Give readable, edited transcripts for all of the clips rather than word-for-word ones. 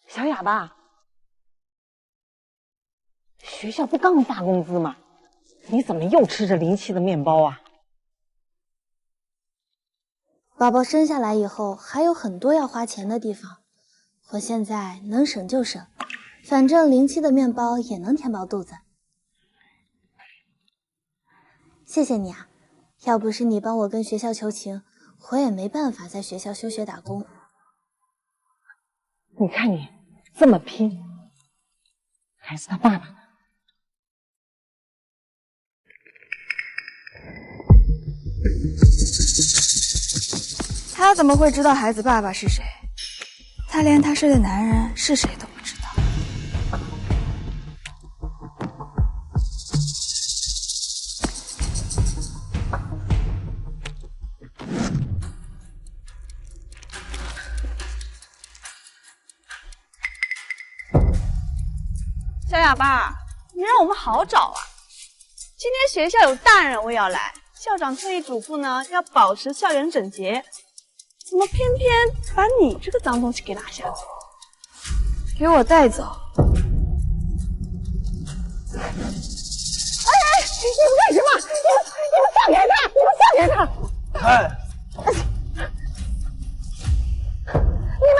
小哑巴，学校不刚发工资吗？你怎么又吃着临期的面包啊？宝宝生下来以后还有很多要花钱的地方，我现在能省就省，反正临期的面包也能填饱肚子。谢谢你啊，要不是你帮我跟学校求情，我也没办法在学校休学打工。你看你这么拼，孩子他爸爸呢？他怎么会知道孩子爸爸是谁？他连他睡的男人是谁都不知道。小哑巴，你让我们好找啊！今天学校有大人物要来，校长特意嘱咐呢，要保持校园整洁。怎么偏偏把你这个脏东西给拿下去？给我带走！哎，你们干什么？你们放开他！你们放开他！哎，你们。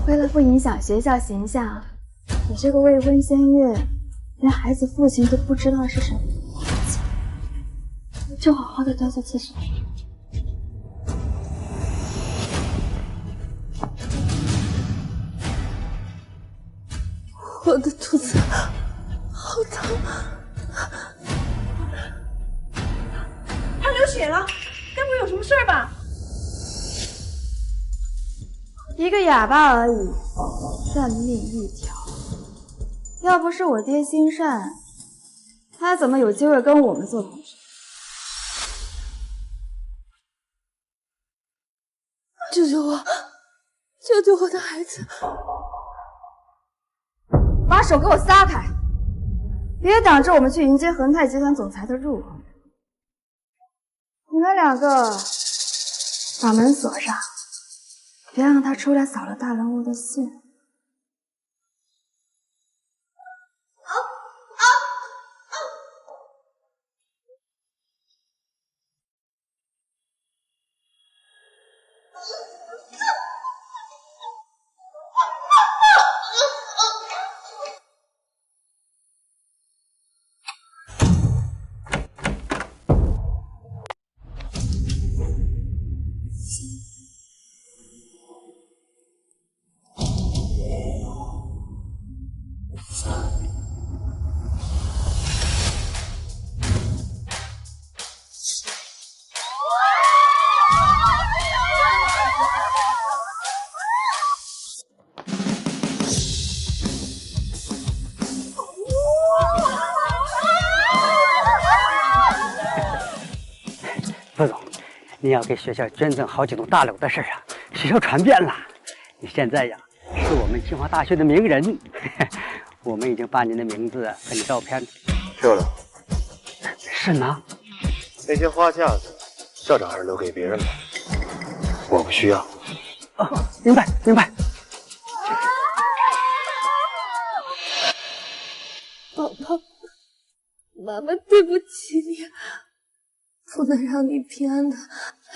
为了不影响学校形象，你这个未婚先孕，连孩子父亲都不知道是什么，就好好的待在厕所。我的肚子好疼，他流血了，该不会有什么事儿吧？一个哑巴而已，烂命一条。要不是我爹心善，他怎么有机会跟我们做同事？救救我！救救我的孩子！把手给我撒开，别挡着我们去迎接恒泰集团总裁的入口。你们两个把门锁上，别让他出来扫了大人物的兴。副总，你要给学校捐赠好几栋大楼的事啊，学校传遍了。你现在呀，是我们清华大学的名人，我们已经把你的名字和你照片漂亮。是呢。那些花架子，校长还是留给别人吧，我不需要。哦，明白明白。宝宝，妈妈对不起你，不能让你平安的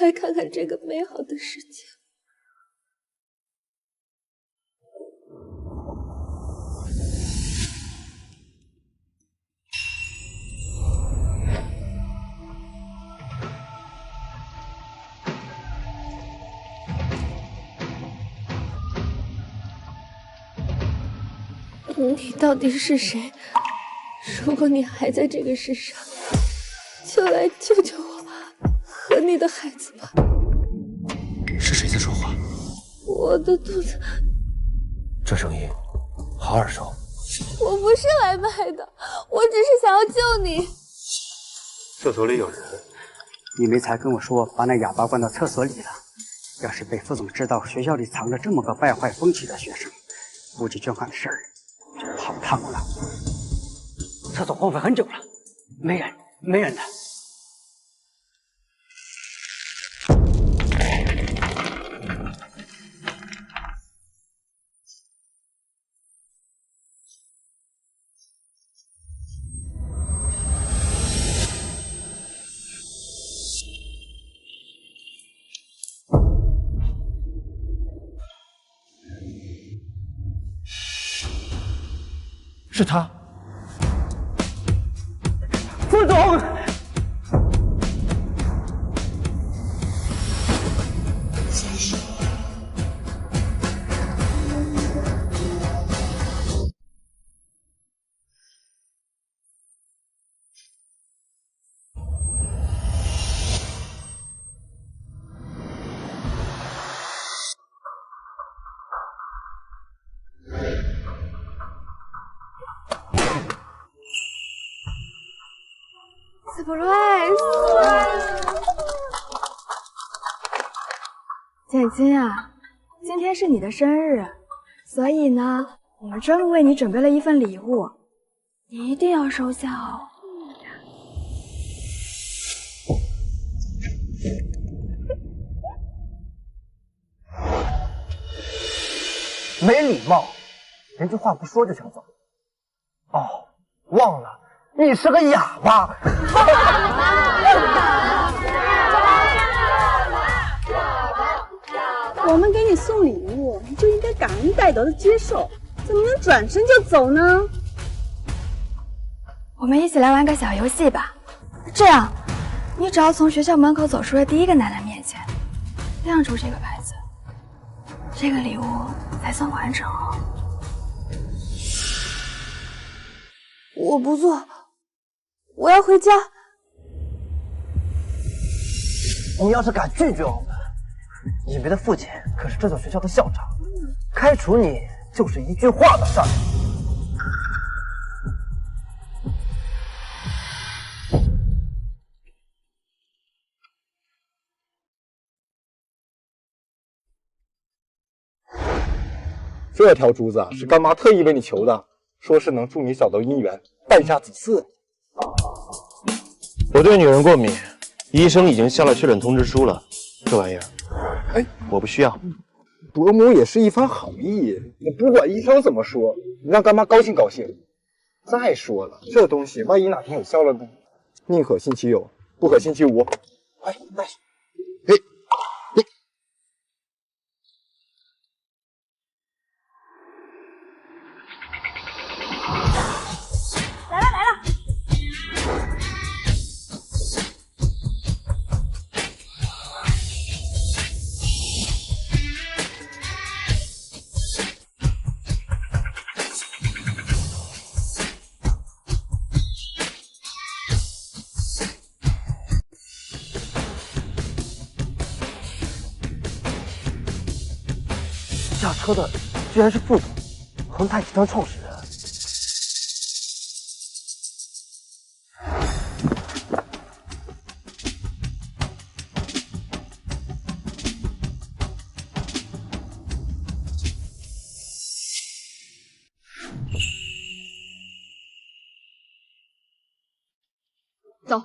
来看看这个美好的世界。你到底是谁？如果你还在这个世上，就来救救我和你的孩子吧。是谁在说话？我的肚子，这声音好耳熟。我不是来卖的，我只是想要救你。厕所里有人，你没才跟我说把那哑巴关到厕所里了，要是被副总知道学校里藏着这么个败坏风气的学生，估计捐款的事儿就泡汤了。厕所荒废很久了，没人的。是他，副总。简青啊，今天是你的生日，所以呢，我们专门为你准备了一份礼物，你一定要收下哦。没礼貌，连句话不说就想走。哦，忘了，你是个哑巴。我们给你送礼物，你就应该感恩戴德的接受，怎么能转身就走呢？我们一起来玩个小游戏吧。这样，你只要从学校门口走出的第一个男人面前，亮出这个牌子，这个礼物才算完成哦。我不做，我要回家。你要是敢拒绝我们，隐蔽的父亲可是这所学校的校长，开除你就是一句话的事儿。这条珠子是干妈特意为你求的，说是能助你找到姻缘，败下子嗣。我对女人过敏，医生已经下了确诊通知书了。这玩意儿，哎，我不需要。伯母也是一番好意，我不管医生怎么说，你让干妈高兴高兴。再说了，这东西万一哪天有效了呢？宁可信其有，不可信其无。哎，带上。嘿，嘿。来了来了！下车的居然是副总，恒泰集团创始人。走。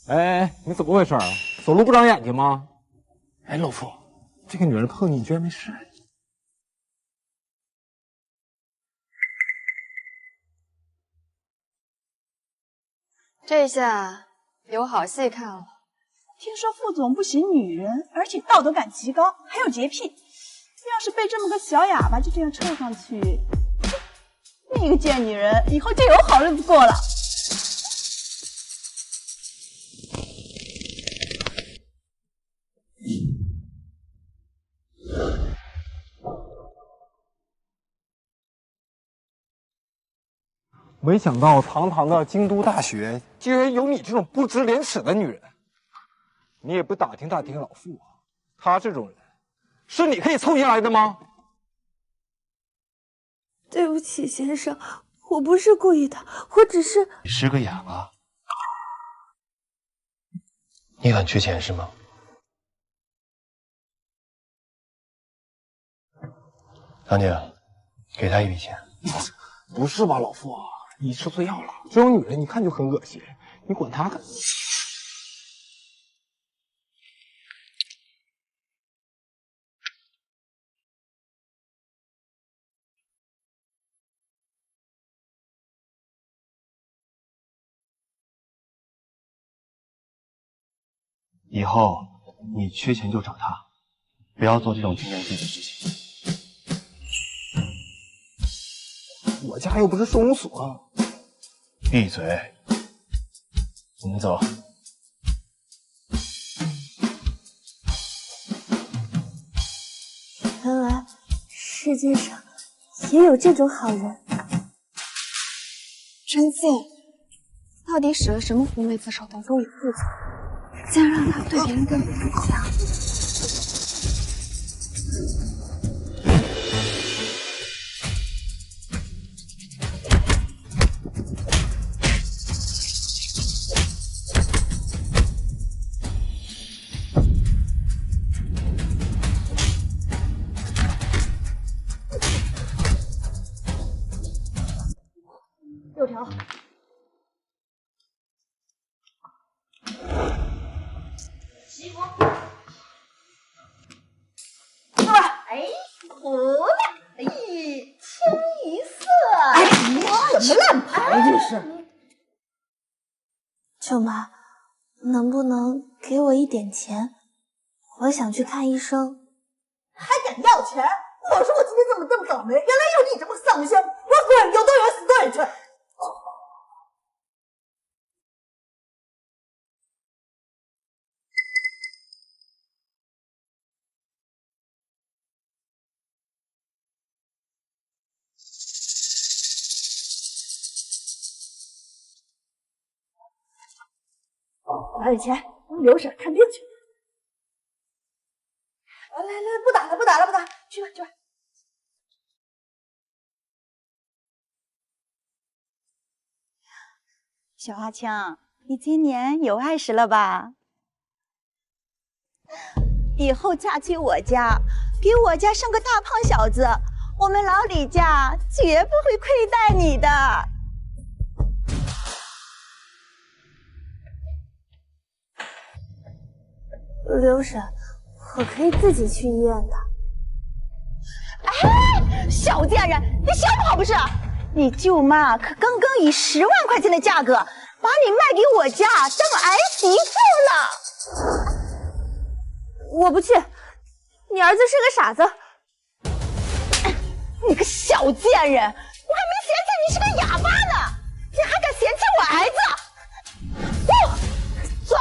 哎，你怎么回事啊？走路不长眼睛吗？哎，老傅，这个女人碰你居然没事。这下有好戏看了。听说副总不喜女人，而且道德感极高，还有洁癖。要是被这么个小哑巴就这样凑上去，那个贱女人以后就有好日子过了。没想到堂堂的京都大学，竟然有你这种不知廉耻的女人。你也不打听打听老傅，他这种人，是你可以凑进来的吗？对不起，先生，我不是故意的，我只是……你是个哑巴，你很缺钱是吗？张姐，给他一笔钱。不是吧，老傅，你吃错药了。这种女人一看就很恶心，你管她干？以后你缺钱就找他，不要做这种轻人自己的事情。我家又不是收容所。闭嘴！我们走。原来世界上也有这种好人。真贱！到底使了什么狐媚之手等着我父亲，竟然让他对别人更不强？6条。齐国。哎，好了，哎，清一色。哎呀，什么烂牌这是？舅妈，能不能给我一点钱？我想去看医生。还敢要钱？我说我今天怎么这么倒霉？原来有你这么丧相！我滚，有多远死多远去！拿点钱，留着看病去。来，不打了，去吧。小阿强，你今年有20了吧？以后嫁进我家，给我家生个大胖小子，我们老李家绝不会亏待你的。刘婶，我可以自己去医院的。哎，小贱人，你想跑不是？你舅妈可刚刚以10万块钱的价格把你卖给我家当儿媳妇了。我不去，你儿子是个傻子。你个小贱人，我还没嫌弃你是个哑巴呢，你还敢嫌弃我儿子？走，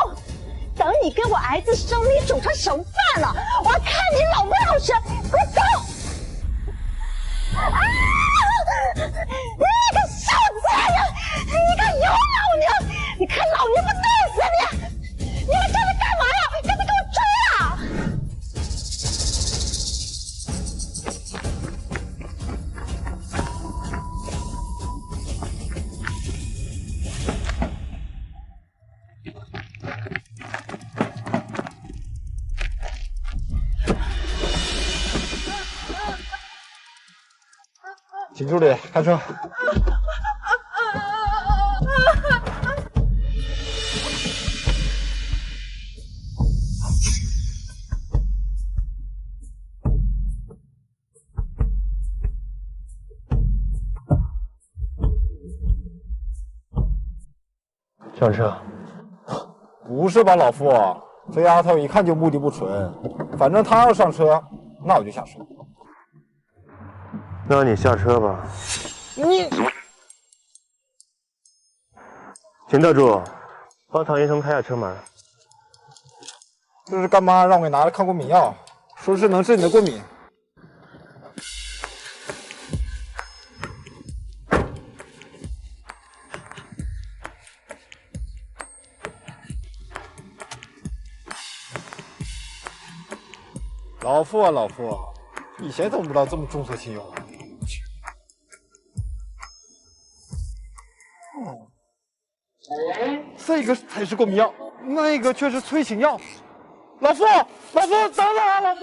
等你跟我儿子生米煮成熟饭了，我看你老不老实，给我走！啊！你个小贱人，你敢有老娘？你看老娘不弄死你！你们这是干嘛呀？这是给我追啊！请助理开车。上车。不是吧，老傅，这丫头一看就目的不纯。反正她要上车，那我就下车。那你下车吧。你，秦特助，帮唐医生开下车门。这是干妈让我给拿了抗过敏药，说是能治你的过敏。老傅啊，老傅，以前怎么不知道这么重色轻友啊？哦，这个才是过敏药，那个却是催情药。老傅，老傅，等等啊，老傅！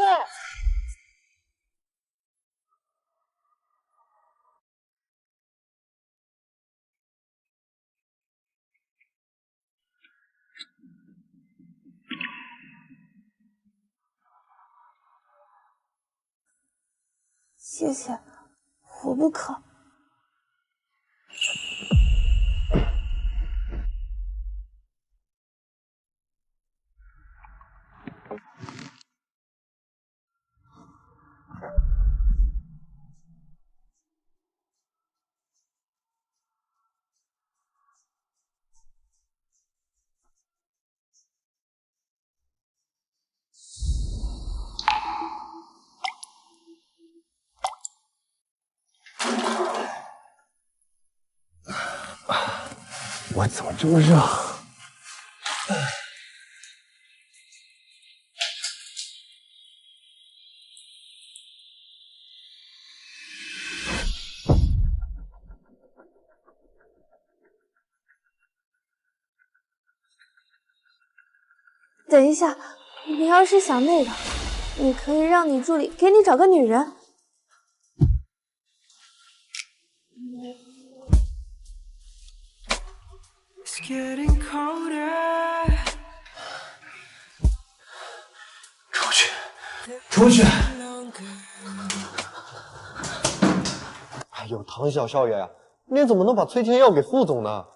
谢谢，我不渴。我怎么这么热？等一下，你要是想那个，你可以让你助理给你找个女人。出去，出去！哎呦，唐小少爷呀，你怎么能把催情药给副总呢？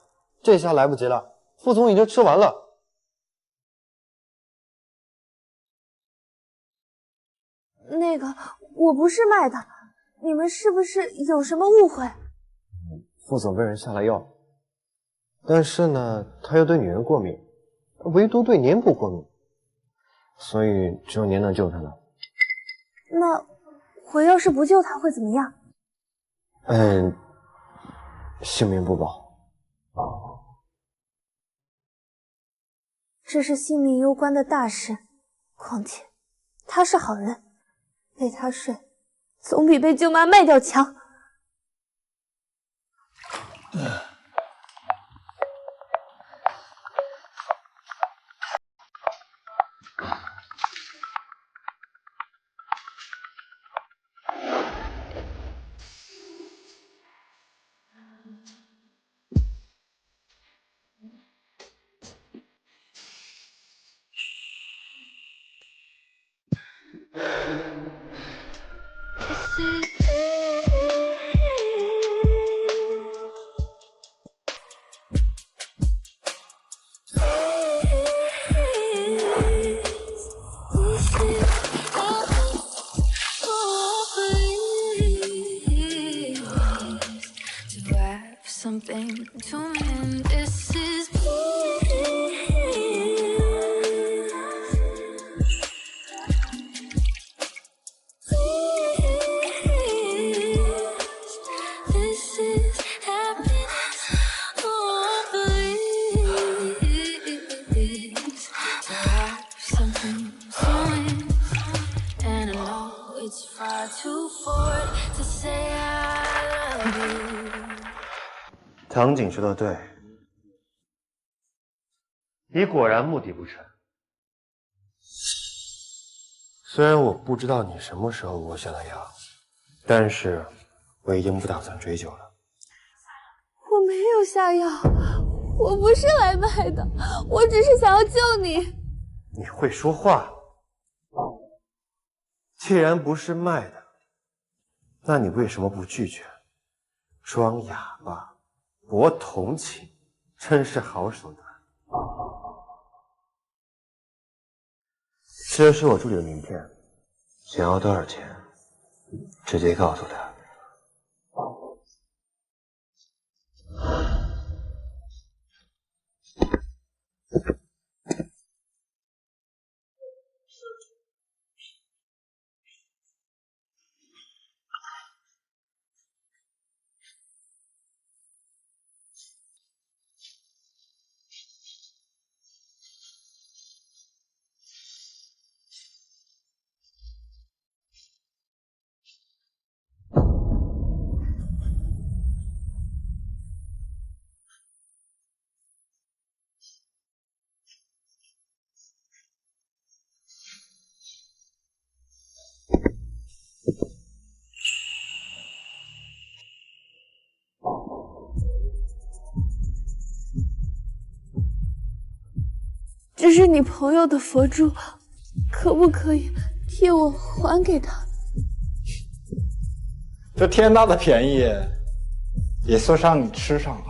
这下来不及了，副总已经吃完了。那个，我不是卖的，你们是不是有什么误会？副总被人下了药，但是呢，他又对女人过敏，唯独对您不过敏，所以只有您能救他了。那我要是不救他会怎么样？性命不保。这是性命攸关的大事，况且他是好人，被他睡总比被舅妈卖掉强。唐景说的对，你果然目的不纯。虽然我不知道你什么时候给我下的药，但是我已经不打算追究了。我没有下药，我不是来卖的，我只是想要救你。你会说话？既然不是卖的，那你为什么不拒绝？装哑巴，博同情，真是好手段。这是我助理的名片，想要多少钱，直接告诉他。这是你朋友的佛珠，可不可以替我还给他？这天大的便宜，也算让你吃上了。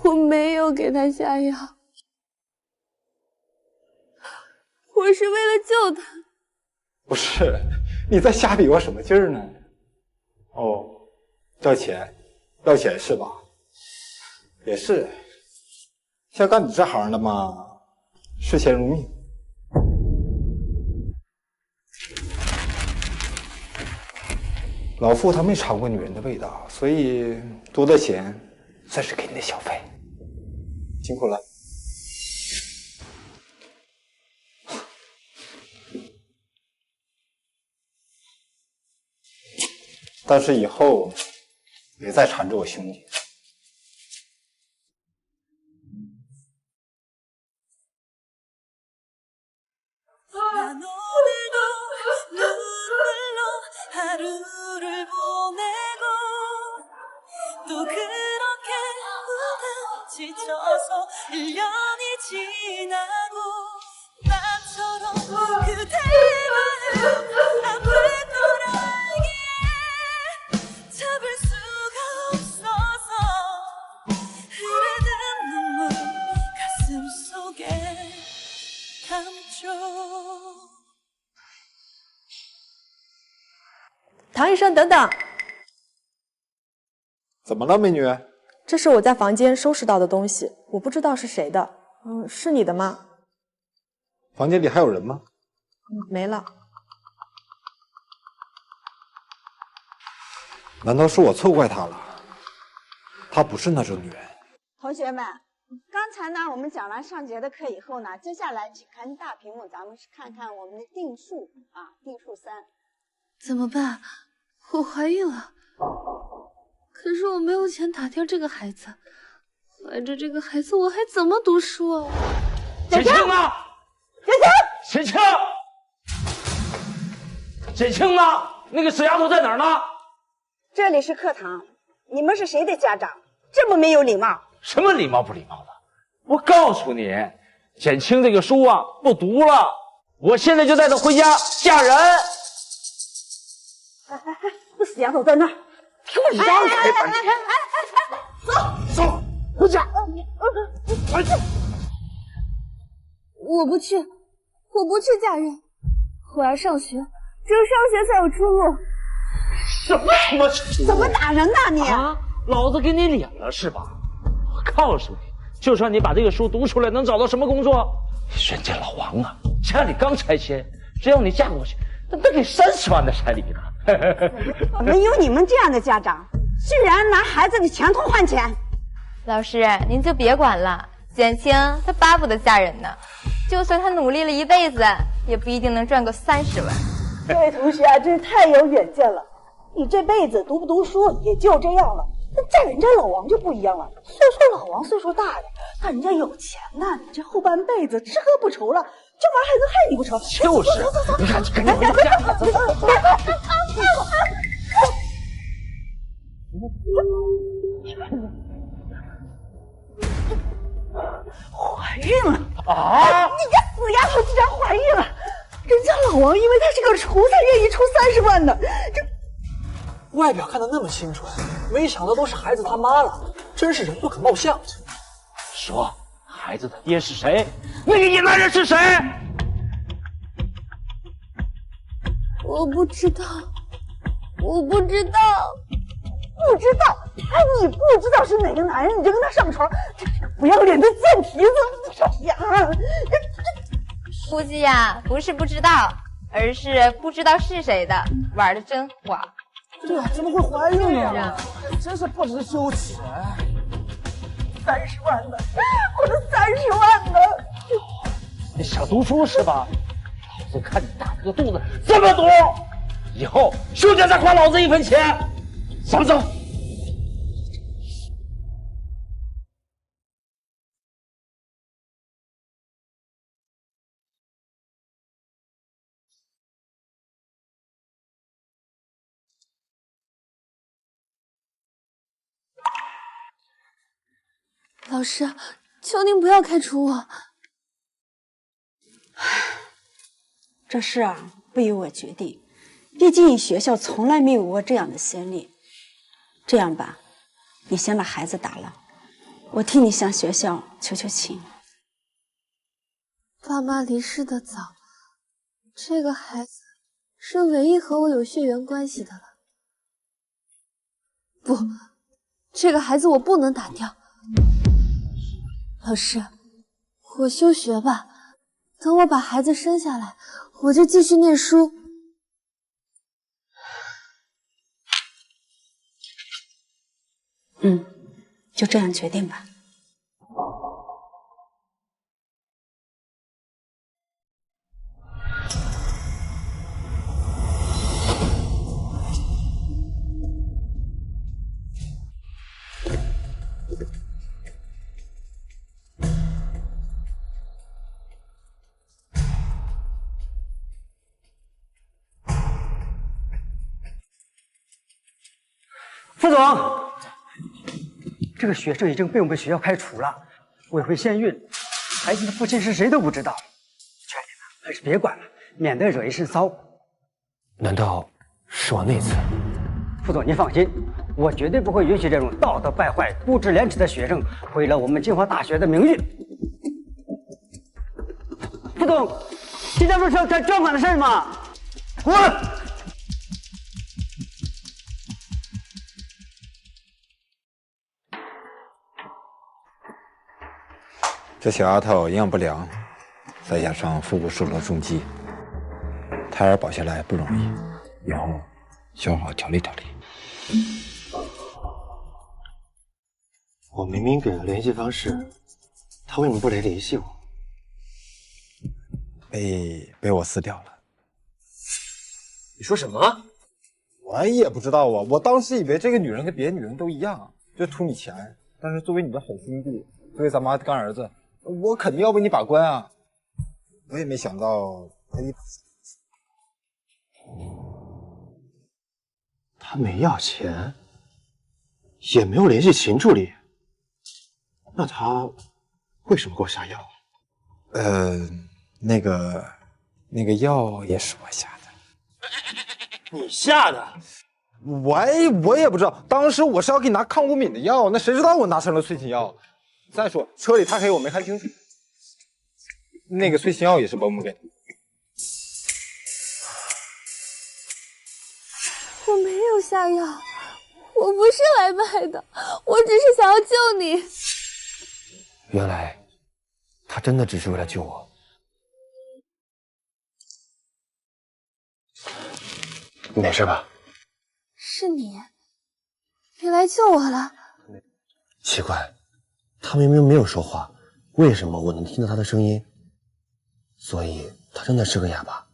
我没有给他下药，我是为了救他。不是，你在瞎比划什么劲儿呢？哦，要钱，要钱是吧？也是，像干你这行的嘛，视钱如命。老傅他没尝过女人的味道，所以多的钱算是给你的小费，辛苦了。但是以后别再缠着我兄弟。唐医生，等等，怎么了，美女？这是我在房间收拾到的东西，我不知道是谁的。是你的吗？房间里还有人吗？没了。难道是我错怪她了？她不是那种女人。同学们，刚才呢，我们讲完上节的课以后呢，接下来请看大屏幕，咱们看看我们的定数啊，定数3。怎么办？我怀孕了，可是我没有钱打掉这个孩子，怀着这个孩子我还怎么读书啊？简青呢？简青，简青呢？那个死丫头在哪儿呢？这里是课堂，你们是谁的家长？这么没有礼貌！什么礼貌不礼貌的？我告诉你，简青这个书啊不读了，我现在就带她回家嫁人。那死丫头在那儿，给我让开！走，回家！我不去，我不去嫁人，我要上学，只有上学才有出路。什么他妈出路？怎么打人呢你？啊，老子给你脸了是吧？我告诉你，就算你把这个书读出来，能找到什么工作？人家老王啊，家里刚拆迁，只要你嫁过去，那得给30万的彩礼呢。没有你们这样的家长，居然拿孩子的前途换钱。老师，您就别管了，简青他巴不得嫁人呢，就算他努力了一辈子，也不一定能赚个30万。这位同学啊，真是太有远见了。你这辈子读不读书也就这样了，那嫁人家老王就不一样了。虽说老王岁数大点，但人家有钱呐，你这后半辈子吃喝不愁了，就玩孩子害你不成？就是，你看，赶紧回家。走。怀孕了啊！你个死丫头，竟然怀孕了！人家老王因为他是个厨才愿意出30万的，这外表看得那么清纯，没想到都是孩子他妈了，真是人不可貌相。说，孩子的爹是谁？那个野男人是谁？我不知道，我不知道，不知道？哎，你不知道是哪个男人，你就跟他上床，这是个不要脸的贱蹄子！哎呀，估计呀，不是不知道，而是不知道是谁的，玩的真花。对啊，怎么会怀孕呢？真是不知羞耻。30万的，我的30万的！你想读书是吧？老子看你大这个肚子这么多，以后休想再花老子一分钱。咱们走。老师，求您不要开除我。这事啊，不由我决定，毕竟学校从来没有过这样的先例。这样吧，你先把孩子打了，我替你向学校求求情。爸妈离世的早，这个孩子是唯一和我有血缘关系的了。不，这个孩子我不能打掉。老师，我休学吧，等我把孩子生下来，我就继续念书。就这样决定吧。副总，这个学生已经被我们学校开除了，委会限孕，孩子的父亲是谁都不知道。这里呢，还是别管了，免得惹一身骚。难道是我那次？副总，您放心，我绝对不会允许这种道德败坏、不知廉耻的学生毁了我们清华大学的名誉。副总，今天不是要谈专款的事吗？滚！这小丫头营养不良，再加上腹部受了重击，胎儿保下来不容易，以后需要好好调理调理。我明明给了联系方式，他为什么不来联系我？被我撕掉了。你说什么？我也不知道啊，我当时以为这个女人跟别的女人都一样，就图你钱。但是作为你的好兄弟，作为咱妈的干儿子，我肯定要为你把关啊！我也没想到他没要钱，也没有联系秦助理，那他为什么给我下药？那个药也是我下的。你下的？我也不知道，当时我是要给你拿抗过敏的药，那谁知道我拿成了催情药？再说车里太黑，我没看清楚。那个催情药也是伯母给的。我没有下药，我不是来卖的，我只是想要救你。原来他真的只是为了救我。你没事吧？是你来救我了。奇怪，他明明没有说话，为什么我能听到他的声音？所以他真的是个哑巴，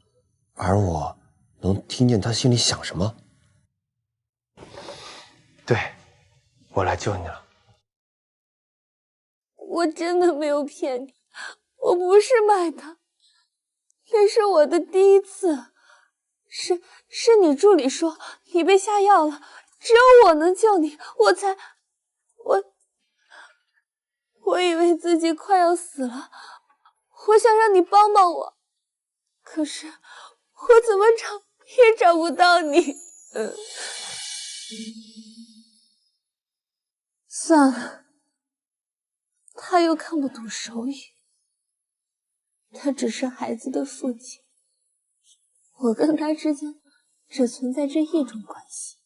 而我能听见他心里想什么。对，我来救你了。我真的没有骗你，我不是买的，这是我的第一次。是你助理说你被下药了，只有我能救你，我以为自己快要死了，我想让你帮帮我，可是我怎么找也找不到你。算了，他又看不懂手语，他只是孩子的父亲，我跟他之间只存在这一种关系，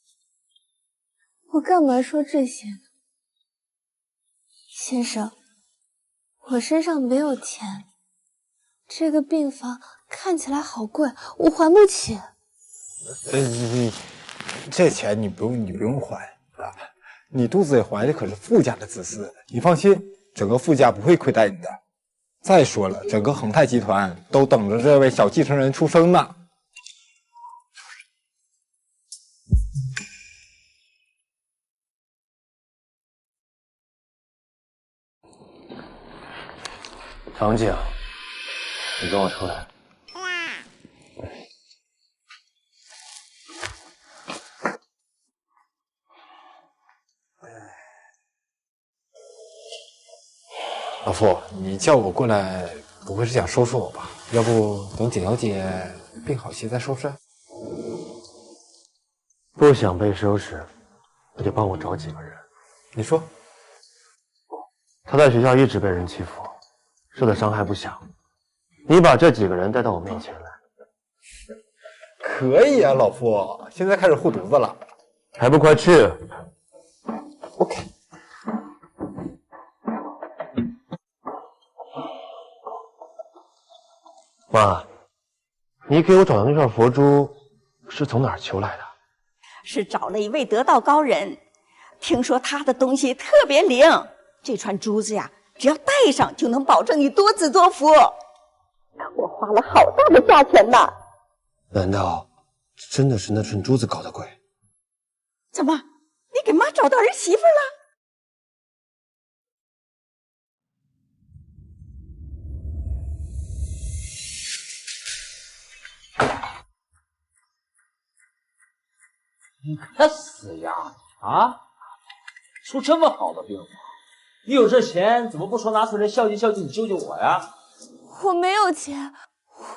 我干嘛说这些呢？先生，我身上没有钱，这个病房看起来好贵，我还不起。这钱你不用还啊，你肚子里怀的可是傅家的子嗣，你放心，整个傅家不会亏待你的。再说了，整个恒泰集团都等着这位小继承人出生呢。唐静，你跟我出来。老傅，你叫我过来，不会是想收拾我吧？要不等简小姐病好些再收拾？不想被收拾，那就帮我找几个人。你说，他在学校一直被人欺负，受的伤还不小。你把这几个人带到我面前来。可以啊，老傅，现在开始护犊子了，还不快去 ？OK。妈，你给我找的那串佛珠是从哪儿求来的？是找了一位得道高人，听说他的东西特别灵，这串珠子呀，只要戴上就能保证你多子多福。我花了好大的价钱呢。难道真的是那串珠子搞的鬼？怎么，你给妈找到儿媳妇了？你个死丫头啊！出这么好的病房，你有这钱怎么不说拿出来孝敬孝敬你救救我呀？我没有钱，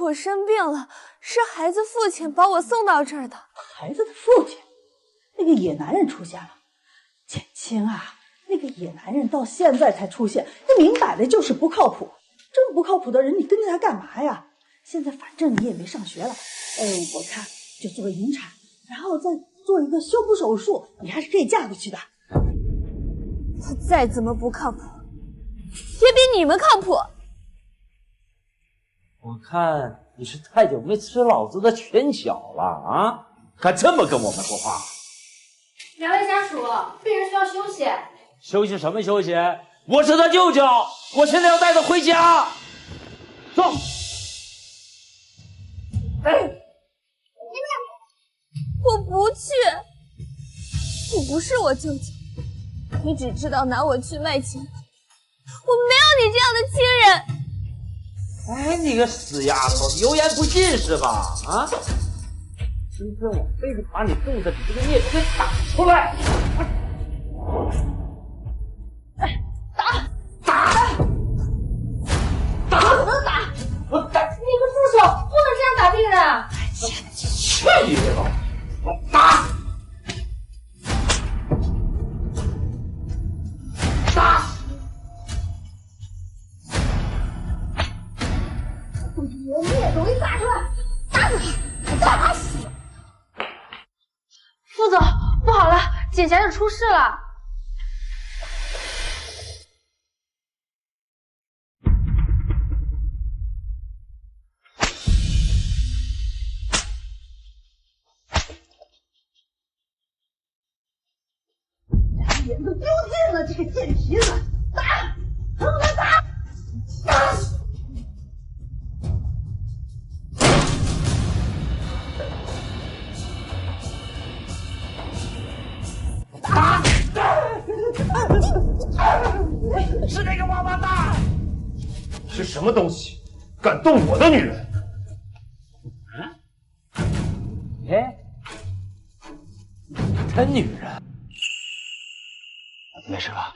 我生病了，是孩子父亲把我送到这儿的。孩子的父亲，那个野男人出现了。简青啊，那个野男人到现在才出现，那明摆的就是不靠谱。这么不靠谱的人，你跟着他干嘛呀？现在反正你也没上学了，我看就做个引产，然后再做一个修补手术，你还是可以嫁过去的。他再怎么不靠谱，也比你们靠谱。我看你是太久没吃老子的拳脚了啊！敢这么跟我们说话？两位家属，病人需要休息。休息什么休息？我是他舅舅，我现在要带他回家。走。我不去，你不是我舅舅，你只知道拿我去卖钱，我没有你这样的亲人。哎，你个死丫头，你油盐不进是吧？啊！今天我非得把你肚子里这个孽给打出来！打！不能打！我打！你个畜生，不能这样打病人！去你的吧！我打！打！你也容易打出来，打死他！打死！副总，不好了，简小姐出事了。脸都丢尽了，这个贱皮子！打！疼不能打！打死！打！是那个王八蛋！是什么东西敢动我的女人？哎，他女人。没事吧？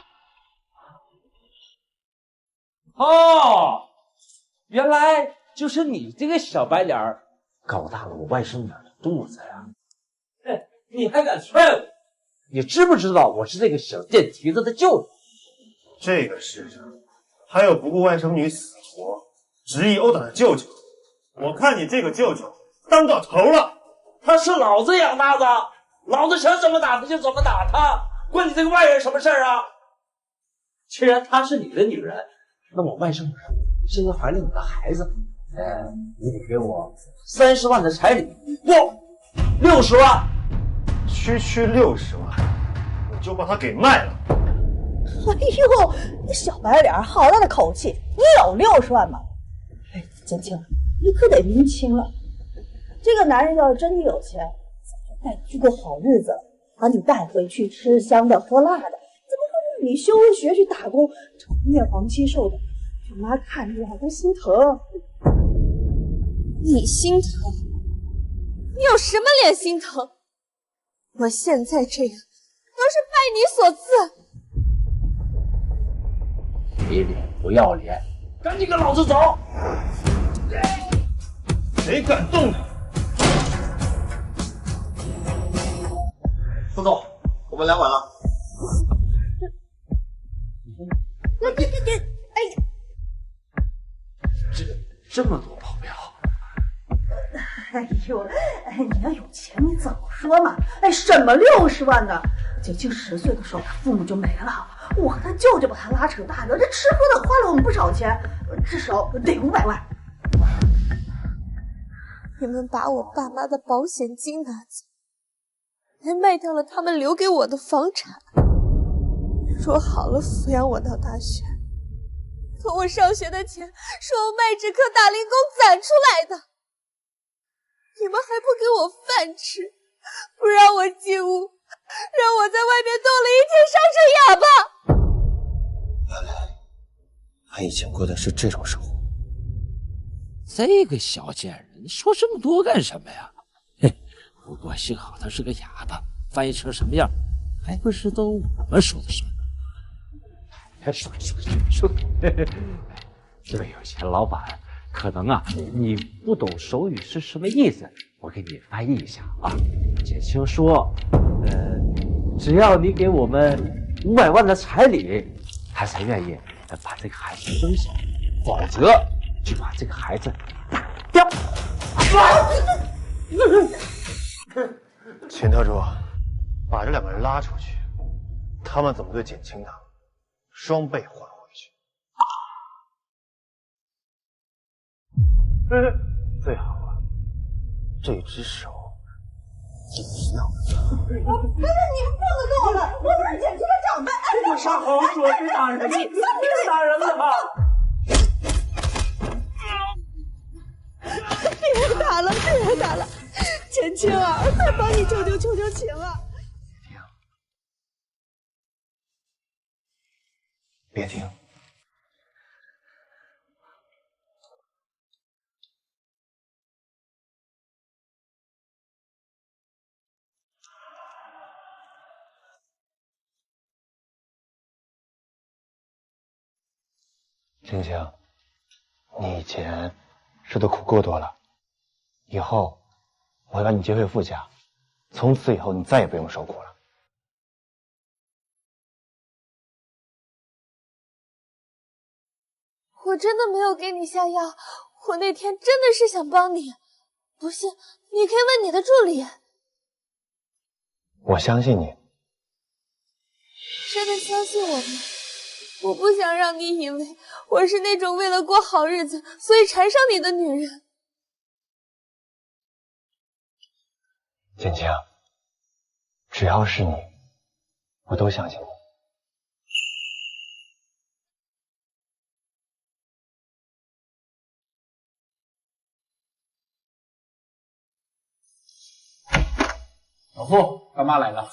哦，原来就是你这个小白脸儿搞大了我外甥女儿的肚子呀！哎，你还敢踹我？你知不知道我是这个小贱蹄子的舅舅？这个世上还有不顾外甥女死活，执意殴打的舅舅？我看你这个舅舅当到头了！他是老子养大的，老子想怎么打他就怎么打他，关你这个外人什么事儿啊？既然她是你的女人，那我外甥女现在怀了你的孩子，你得给我30万的彩礼，不，60万，区60万，我就把他给卖了。哎呦，你小白脸好大的口气！你有60万吗？哎，简青，你可得拎清了。这个男人要是真的有钱，早就带你去过好日子了，把你带回去吃香的喝辣的，怎么会让你休学去打工，成面黄肌瘦的？我妈看着我都心疼。你心疼？你有什么脸心疼？我现在这样，都是拜你所赐。没脸不要脸，赶紧跟老子走！谁敢动你？副总，我们来晚了。哎呀，这么多保镖！哎呦，哎，你要有钱你早说嘛！哎，什么60万的？姐姐10岁的时候，他父母就没了。我和他舅舅把他拉扯大的，这吃喝的花了我们不少钱，至少得500万。你们把我爸妈的保险金拿走，还卖掉了他们留给我的房产，说好了抚养我到大学，可我上学的钱是我卖纸壳打零工攒出来的。你们还不给我饭吃，不让我进屋，让我在外面冻了一天，伤成哑巴。原来俺以前过的是这种生活。这个小贱人说这么多干什么呀？嘿，不过幸好他是个哑巴，翻译成什么样，还不是都我们说的算。说，这位有钱老板，可能啊你不懂手语是什么意思，我给你翻译一下啊。简青说，只要你给我们500万的彩礼，他才愿意把这个孩子生下，否则就把这个孩子打掉。秦特助，把这2个人拉出去，他们怎么对简青的，双倍还回去。最好啊，这只手一样。不是你们不能动我了，我是简青的长辈。哎，我啥好说，别打人了，别打人了吧！别打了，别打了，简青啊，再帮你求求情啊！别停！青青，你以前吃的苦够多了，以后我会把你接回傅家，从此以后你再也不用受苦了。我真的没有给你下药，我那天真的是想帮你。不信，你可以问你的助理。我相信你。真的相信我吗？我不想让你以为我是那种为了过好日子所以缠上你的女人。简青，只要是你，我都相信你。老傅，干妈来了。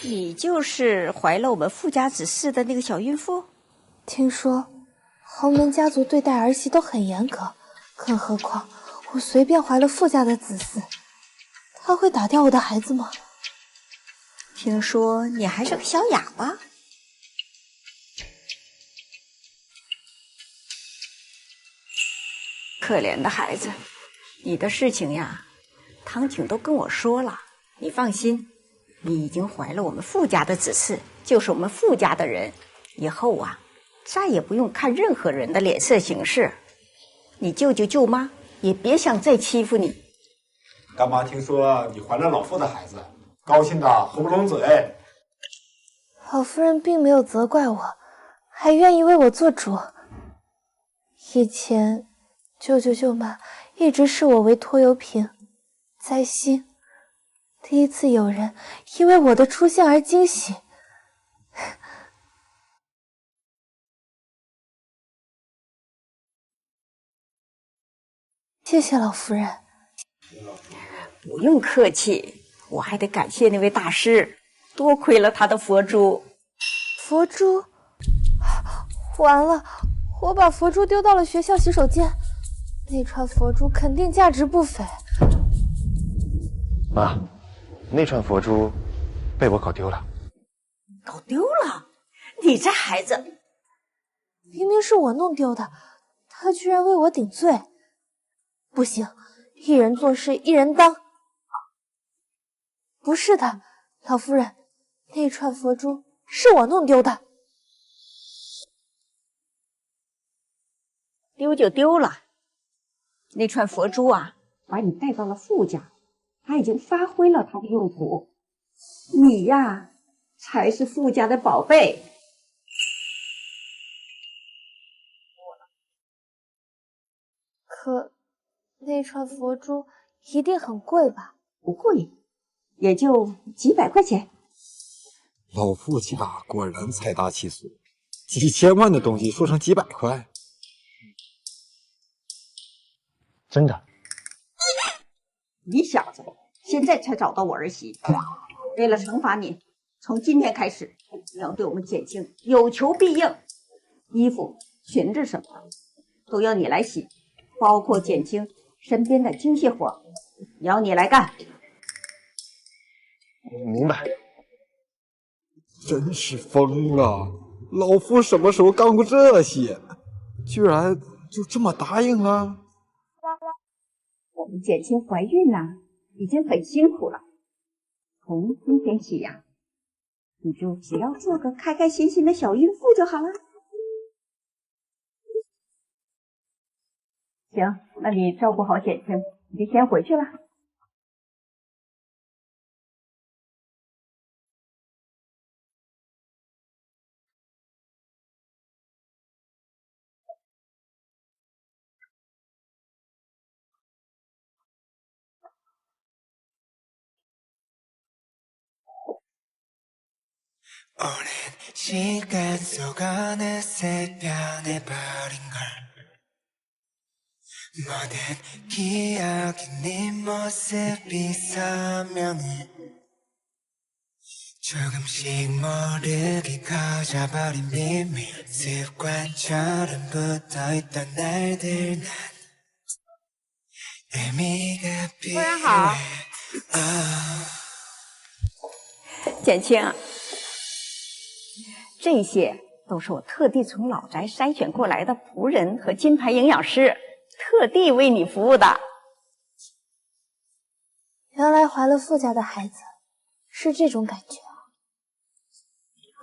你就是怀了我们傅家子嗣的那个小孕妇？听说豪门家族对待儿媳都很严格，更何况我随便怀了傅家的子嗣，他会打掉我的孩子吗？听说你还是个小哑巴。可怜的孩子，你的事情呀，唐景都跟我说了。你放心，你已经怀了我们傅家的子嗣，就是我们傅家的人，以后啊，再也不用看任何人的脸色行事。你舅舅舅妈也别想再欺负你。干妈听说你怀了老傅的孩子，高兴的合不拢嘴。老夫人并没有责怪我，还愿意为我做主。以前舅舅舅妈一直视我为拖油瓶，在心第一次有人因为我的出现而惊喜。谢谢老夫人。不用客气，我还得感谢那位大师，多亏了他的佛珠。佛珠？完了，我把佛珠丢到了学校洗手间，那串佛珠肯定价值不菲。妈，那串佛珠被我搞丢了。搞丢了？你这孩子，明明是我弄丢的，他居然为我顶罪。不行，一人做事一人当。不是的，老夫人，那串佛珠是我弄丢的。丢就丢了，那串佛珠啊，把你带到了傅家，它已经发挥了它的用途。你呀，才是傅家的宝贝。可那串佛珠一定很贵吧？不贵，也就几百块钱。老傅家果然财大气粗，几千万的东西说成几百块。真的？你小子现在才找到我儿媳，为了惩罚你，从今天开始，你要对我们简清有求必应，衣服、裙子什么的都要你来洗，包括简清身边的精细活，要你来干。明白。真是疯了！老夫什么时候干过这些？居然就这么答应了？我们简清怀孕呢，已经很辛苦了。从今天起呀，你就只要做个开开心心的小孕妇就好了。行，那你照顾好简清，你就先回去了。조금씩 모르게 커져버린 비밀 습관처럼 붙어있던 날들 난 의미가 필요해 简清，这些都是我特地从老宅筛选过来的仆人和金牌营养师，特地为你服务的。原来怀了傅家的孩子是这种感觉啊！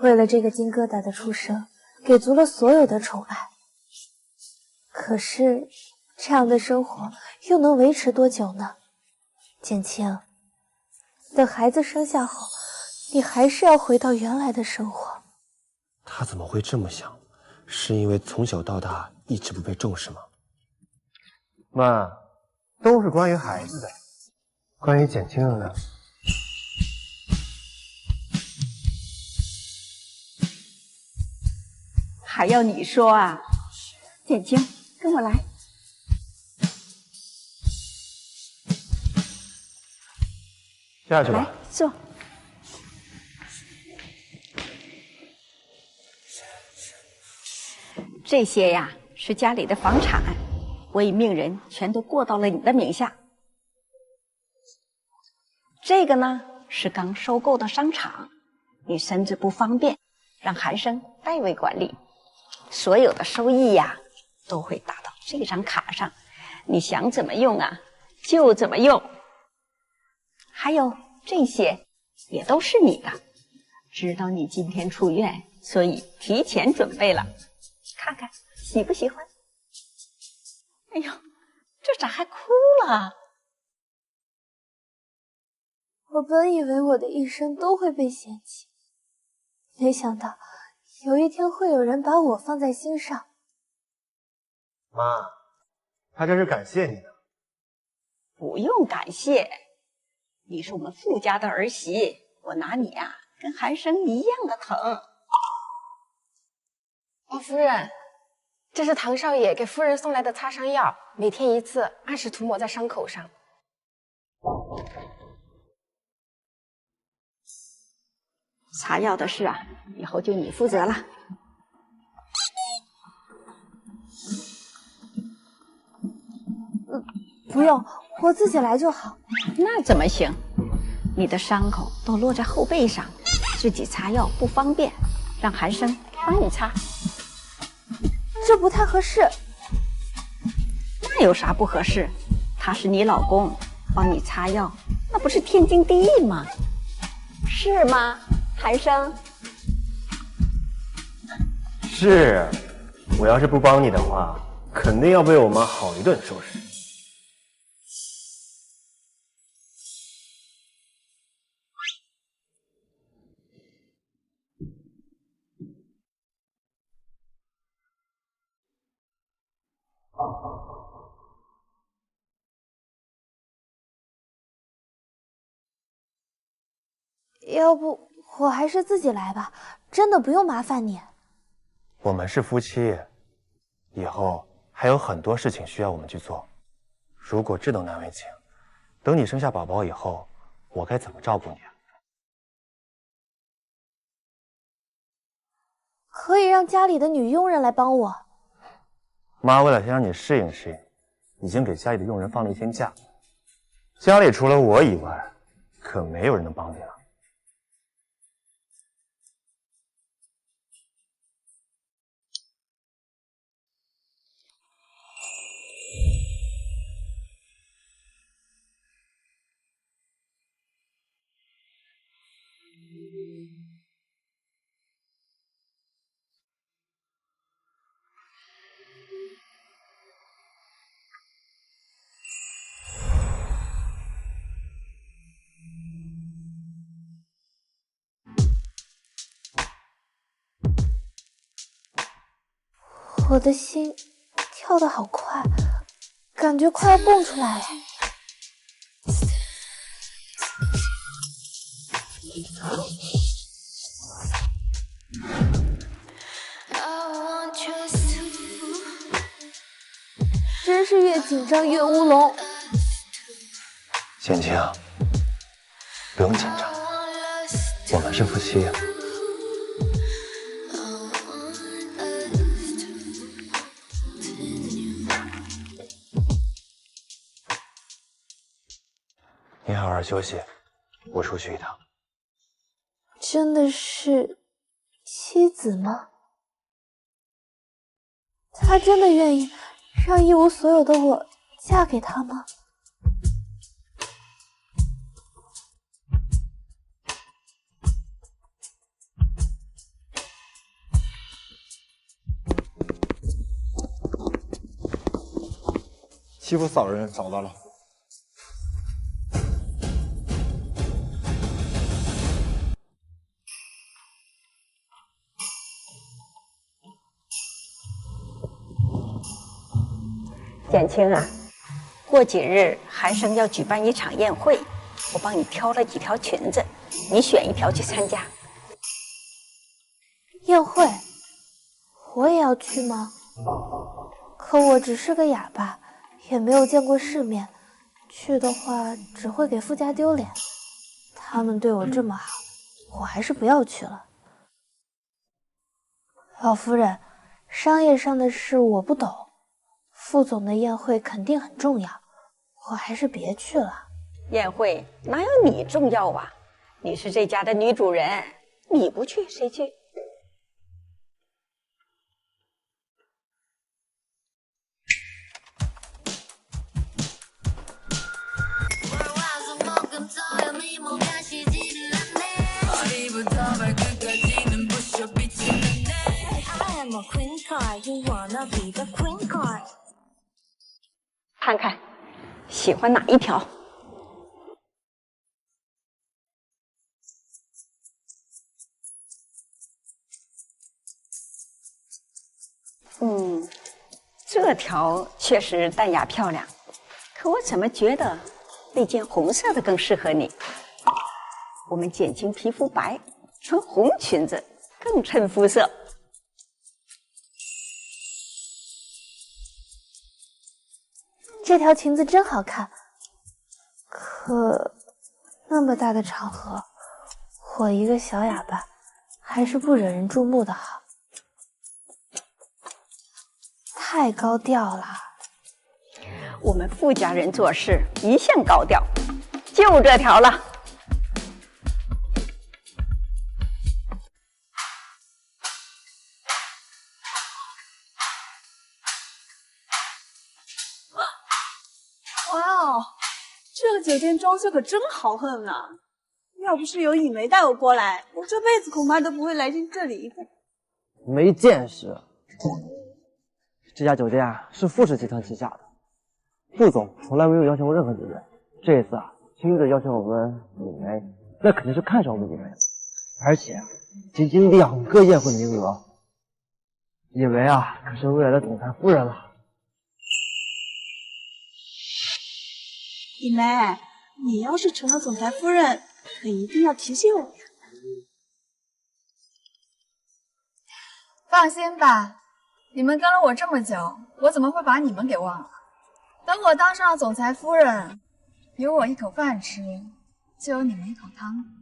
为了这个金疙瘩的出生，给足了所有的宠爱。可是这样的生活又能维持多久呢？简清，等孩子生下后，你还是要回到原来的生活。他怎么会这么想？是因为从小到大一直不被重视吗？妈，都是关于孩子的，关于简清的呢？还要你说啊？简清，跟我来。下去吧。来，坐。这些呀是家里的房产，我已命人全都过到了你的名下。这个呢是刚收购的商场，你身子不方便，让韩生代为管理。所有的收益呀都会打到这张卡上，你想怎么用啊就怎么用。还有这些也都是你的，知道你今天出院，所以提前准备了，看看喜不喜欢？哎呦，这咋还哭了？我本以为我的一生都会被嫌弃，没想到有一天会有人把我放在心上。妈，他这是感谢你呢。不用感谢，你是我们傅家的儿媳，我拿你呀跟韩生一样的疼。王夫人，这是唐少爷给夫人送来的擦伤药，每天一次，按时涂抹在伤口上。擦药的事啊，以后就你负责了。不用，我自己来就好。那怎么行？你的伤口都落在后背上，自己擦药不方便，让韩生帮你擦。这不太合适。那有啥不合适？他是你老公，帮你擦药，那不是天经地义吗？是吗，韩生？是，我要是不帮你的话，肯定要被我妈好一顿收拾。要不我还是自己来吧，真的不用麻烦你。我们是夫妻，以后还有很多事情需要我们去做。如果这都难为情，等你生下宝宝以后，我该怎么照顾你啊？可以让家里的女佣人来帮我。妈为了先让你适应适应，已经给家里的佣人放了1天假。家里除了我以外，可没有人能帮你了。我的心跳得好快，感觉快要蹦出来了。真是越紧张越乌龙。简青，不用紧张，我们是夫妻啊。你好好休息，我出去一趟。真的是妻子吗？他真的愿意让一无所有的我嫁给他吗？欺负嫂人找到了。简青啊，过几日韩生要举办一场宴会，我帮你挑了几条裙子，你选一条去参加。宴会，我也要去吗？可我只是个哑巴，也没有见过世面，去的话只会给傅家丢脸。他们对我这么好，我还是不要去了。老夫人，商业上的事我不懂。副总的宴会肯定很重要，我还是别去了。宴会哪有你重要啊？你是这家的女主人，你不去谁去？看看，喜欢哪一条？这条确实淡雅漂亮，可我怎么觉得那件红色的更适合你？我们简青皮肤白，穿红裙子更衬肤色。这条裙子真好看，可那么大的场合，我一个小哑巴，还是不惹人注目的好。太高调了。我们傅家人做事一向高调，就这条了。这个酒店装修可真豪横啊！要不是有以梅带我过来，我这辈子恐怕都不会来进这里一步。没见识。这家酒店啊是富士集团旗下的，副总从来没有邀请过任何女人，这次啊亲自邀请我们以梅，那肯定是看上我们以梅了。而且仅仅2个宴会名额，以梅啊可是未来的总裁夫人了。以梅，你要是成了总裁夫人，可一定要提醒我呀。放心吧，你们跟了我这么久，我怎么会把你们给忘了？等我当上了总裁夫人，有我一口饭吃，就有你们一口汤。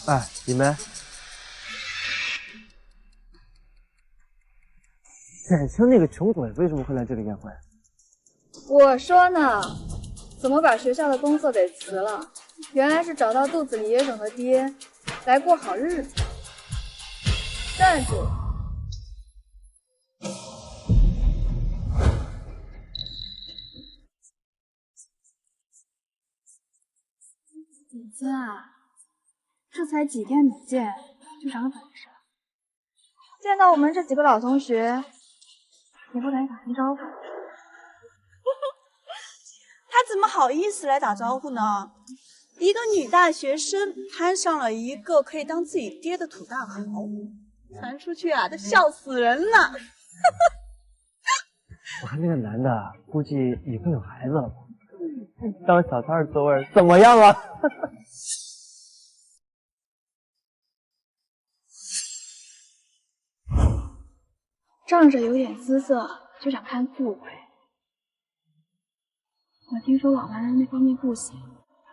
哎，以梅，简称那个穷鬼为什么会来这个宴会？我说呢，怎么把学校的工作给辞了？原来是找到肚子里野种的爹，来过好日子。站住！姐姐啊，这才几天没见，就长本事了。见到我们这几个老同学，也不敢打声招呼。他怎么好意思来打招呼呢？一个女大学生攀上了一个可以当自己爹的土大豪，传出去啊，都笑死人了。我看那个男的估计已经有孩子了吧？当小三儿滋味怎么样啊？仗着有点姿色就想攀富贵。我听说老男人那方面不行，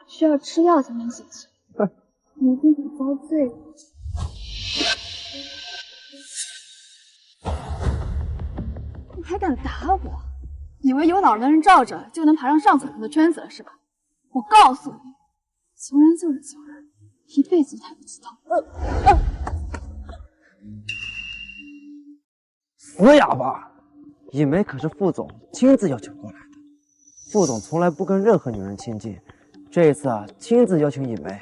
需要吃药才能解决。你一定得遭罪了。你还敢打我？以为有老男人罩着就能爬上上层人的圈子了是吧？我告诉你，穷人就是穷人，一辈子抬不起头。死哑巴！以梅可是副总亲自邀请过来的，副总从来不跟任何女人亲近，这一次啊亲自邀请以梅，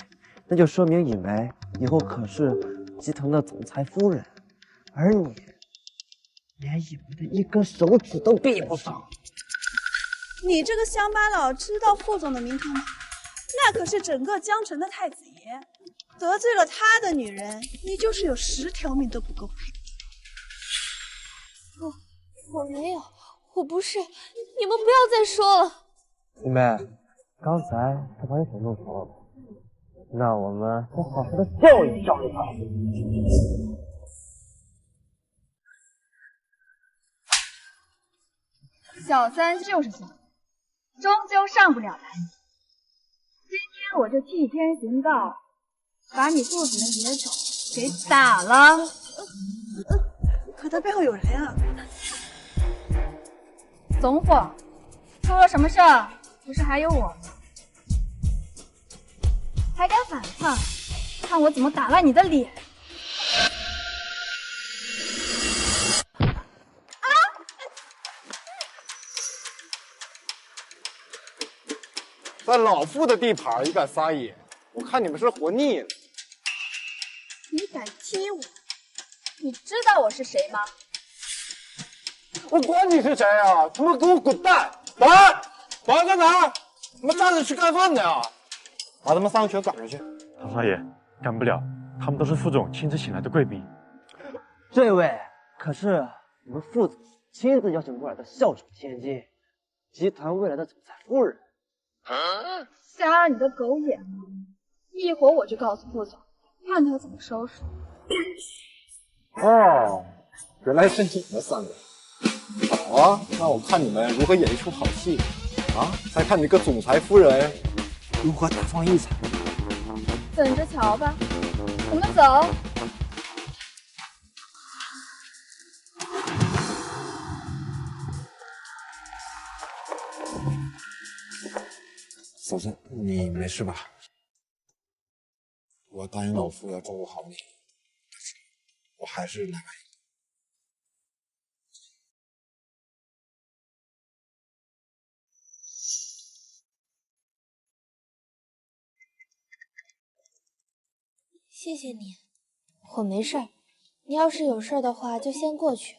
那就说明以梅以后可是集团的总裁夫人，而你连以梅的一根手指都比不上。你这个乡巴佬知道副总的名堂吗？那可是整个江城的太子爷，得罪了他的女人，你就是有10条命都不够配。我没有，我不是，你们不要再说了。以梅，刚才他把你手弄疼了，那我们再好好的教育教育他。小三就是小三，终究上不了台面。今天我就替天行道，把你肚子的野种给打了。可他背后有人啊！总伙，出了什么事儿？不是还有我吗？还敢反抗？看我怎么打烂你的脸！在老夫的地盘也敢撒野，我看你们是活腻了。你敢踢我？你知道我是谁吗？我管你是谁啊！他妈给我滚蛋！保安在哪儿？他妈站着去干饭的呀！把他们3个全赶出去。唐少爷，干不了，他们都是副总亲自请来的贵宾。这位可是我们副总亲自邀请过来的校长千金，集团未来的总裁夫人。瞎了你的狗眼！一会儿我就告诉副总，看他怎么收拾。哦，原来是你们3个。好啊，那我看你们如何演一出好戏啊！再看你个总裁夫人如何大放异彩。等着瞧吧，我们走。嫂子，你没事吧？我答应老夫要照顾好你，但是我还是来晚一步。谢谢你，我没事儿。你要是有事儿的话，就先过去，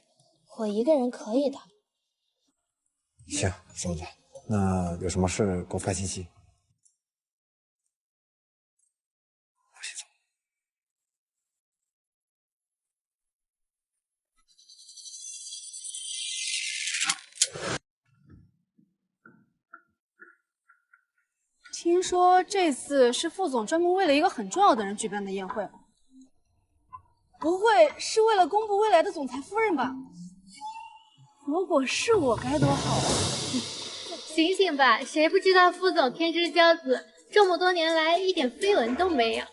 我一个人可以的。行，嫂子，那有什么事给我发信息。我先走。听说这次是副总专门为了一个很重要的人举办的宴会，不会是为了公布未来的总裁夫人吧？如果是我该多好啊！醒醒吧，谁不知道副总天之骄子，这么多年来一点绯闻都没有，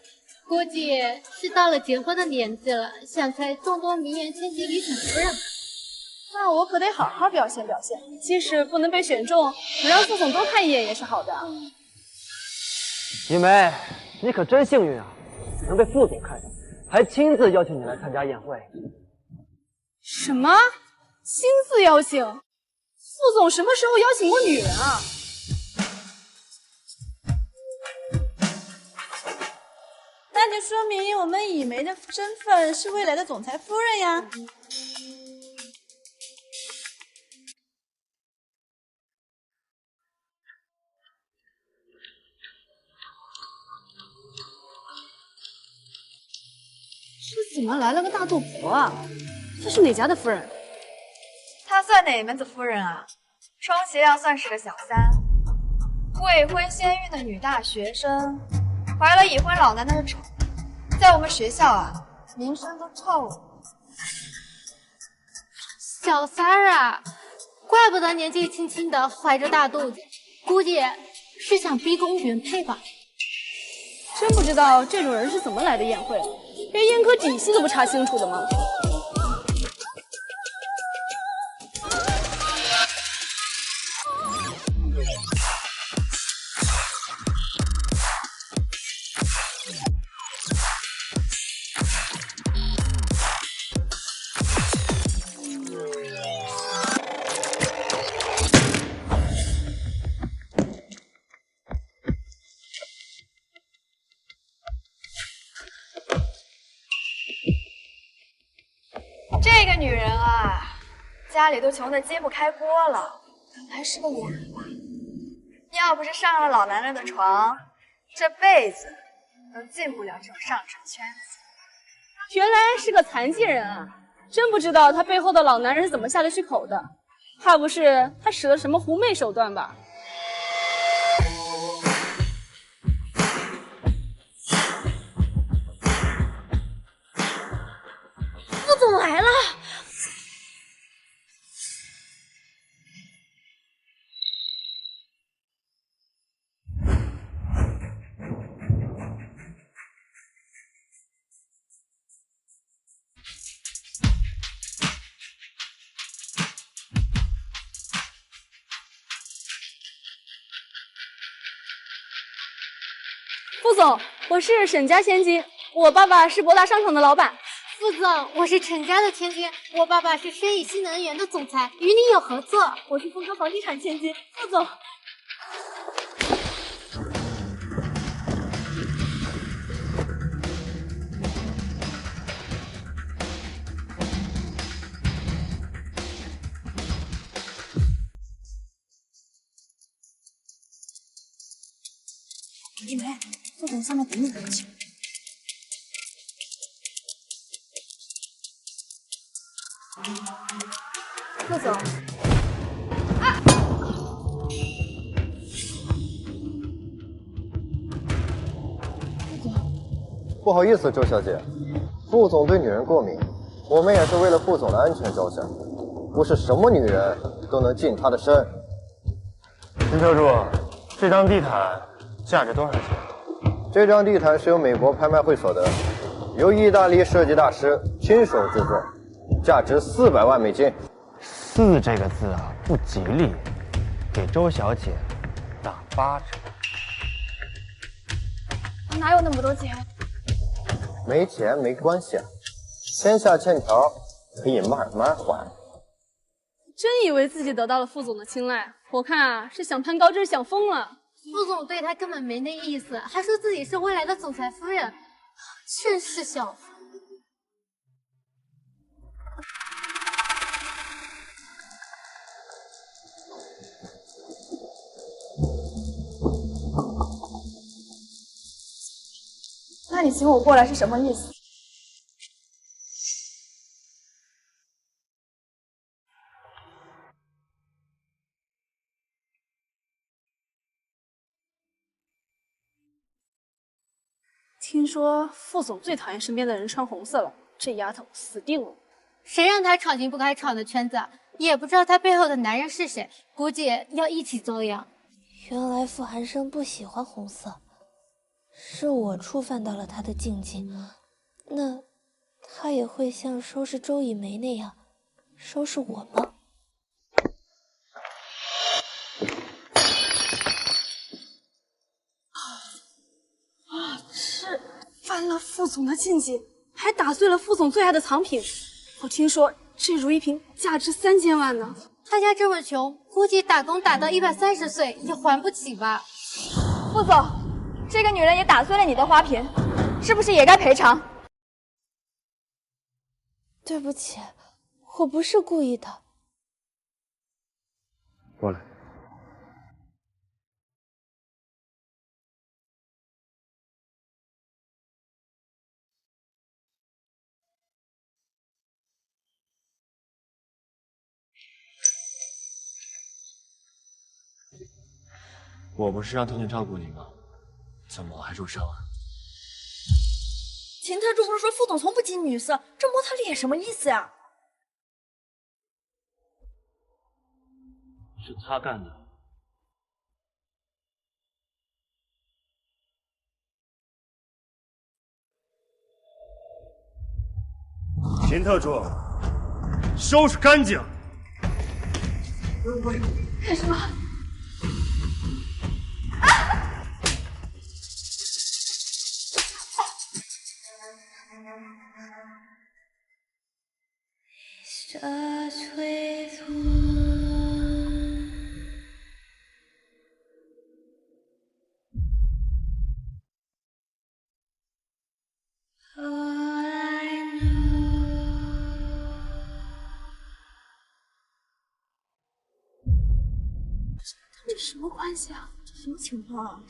估计是到了结婚的年纪了，想在众多名媛千金里选夫人。那我可得好好表现表现，即使不能被选中，能让副总多看一眼也是好的。雨梅，你可真幸运啊，能被副总看上，还亲自邀请你来参加宴会。什么？亲自邀请？副总什么时候邀请过女人啊？那就说明我们以梅的身份是未来的总裁夫人呀。这怎么来了个大肚婆啊？她是哪家的夫人？她算哪门子夫人啊？充其量算是个小三，未婚先孕的女大学生，怀了已婚老男的宠，在我们学校啊，名声都臭了。小三儿啊，怪不得年纪轻轻的怀着大肚子，估计是想逼宫原配吧。真不知道这种人是怎么来的宴会，连严苛底细都不查清楚的吗？这个女人啊，家里都穷得揭不开锅了，本来是个哑巴，要不是上了老男人的床，这辈子都进不了这种上层圈子。原来是个残疾人啊！真不知道他背后的老男人是怎么下得去口的，怕不是他使了什么狐媚手段吧？副总来了！副总，我是沈家千金，我爸爸是博大商场的老板。副总，我是陈家的千金，我爸爸是申乙新能源的总裁，与你有合作。我是丰科房地产千金，副总。一梅，副总下面等你很久。副总，不好意思，周小姐，副总对女人过敏，我们也是为了副总的安全着想，不是什么女人都能近他的身。陈特助，这张地毯价值多少钱？这张地毯是由美国拍卖会所得，由意大利设计大师亲手制作，价值400万美金。4这个字啊，不吉利。给周小姐打8折。我哪有那么多钱？没钱没关系啊，签下欠条可以慢慢还。真以为自己得到了副总的青睐，我看啊是想攀高枝想疯了。副总对他根本没那意思，还说自己是未来的总裁夫人，真是小子。那你请我过来是什么意思？听说副总最讨厌身边的人穿红色了，这丫头死定了。谁让他闯进不该闯的圈子，也不知道他背后的男人是谁，估计要一起遭殃。原来傅寒生不喜欢红色，是我触犯到了他的禁忌。那他也会像收拾周以梅那样收拾我吗？是犯了副总的禁忌，还打碎了副总最爱的藏品。我听说这如意瓶价值3000万呢。他家这么穷，估计打工打到130岁也还不起吧。副总，这个女人也打碎了你的花瓶，是不是也该赔偿？对不起，我不是故意的。过来。我不是让特勤照顾你吗？怎么还受伤啊？秦特助不是说副总从不近女色，这摸他脸什么意思呀？是他干的。秦特助，收拾干净。干什么？这什么关系啊？这什么情况啊？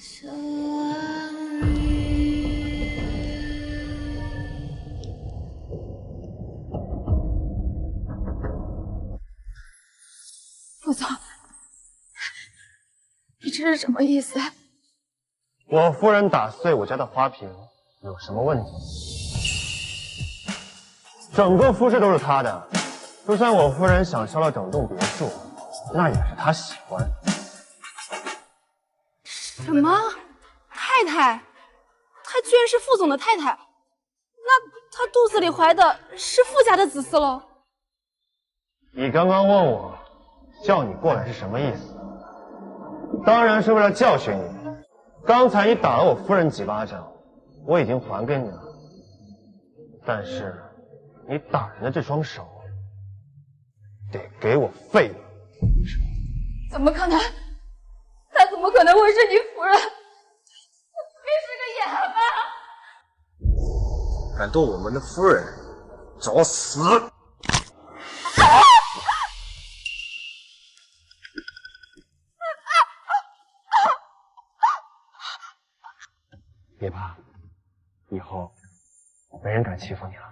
副总，你这是什么意思？我夫人打碎我家的花瓶，有什么问题？整个复式都是她的，就算我夫人想烧了整栋别墅，那也是她喜欢。什么？太太？她居然是副总的太太？那她肚子里怀的是傅家的子嗣喽？你刚刚问我叫你过来是什么意思？当然是为了教训你。刚才你打了我夫人几巴掌，我已经还给你了，但是你打人的这双手得给我废了。怎么可能？他怎么可能会是你夫人？你是个哑巴！敢动我们的夫人，找死！别怕，以后没人敢欺负你了。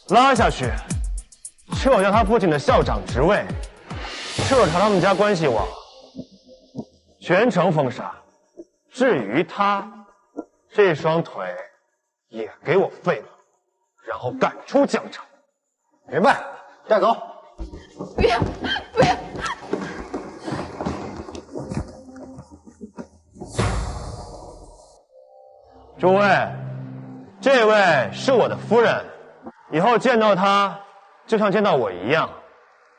拉下去，撤掉他父亲的校长职位，撤查他们家关系网，全城封杀。至于他这双腿，也给我废了，然后赶出疆场。明白？带走。不要，不要！诸位，这位是我的夫人，以后见到他就像见到我一样，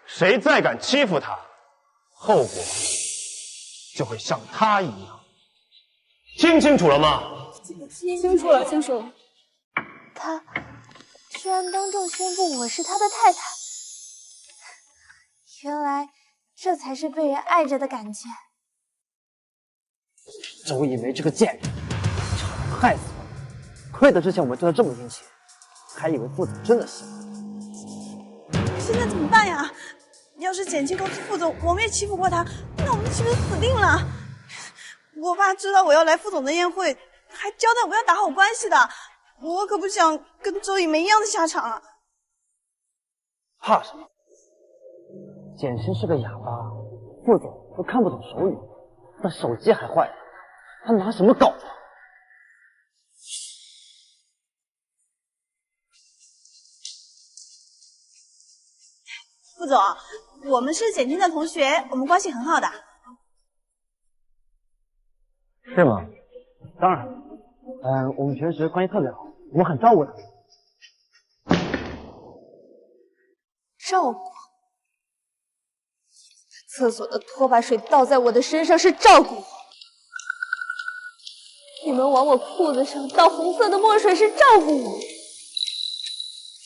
谁再敢欺负他，后果就会像他一样。听清楚了吗？清楚了，清楚了。他居然当众宣布我是他的太太，原来这才是被人爱着的感觉。周一梅这个贱人，差点害死我！亏得之前我们对他这么殷切，还以为副总真的喜欢。现在怎么办呀？要是减轻告诉副总我们也欺负过他，那我们岂不是死定了？我爸知道我要来副总的宴会，还交代我要打好关系的，我可不想跟周以梅一样的下场啊！怕什么？简青是个哑巴，副总都看不懂手语，那手机还坏了，他拿什么搞他？副总，我们是简青的同学，我们关系很好的。是吗？当然，我们平时关系特别好，我们很照顾他。照顾？厕所的拖把水倒在我的身上是照顾我，你们往我裤子上倒红色的墨水是照顾我，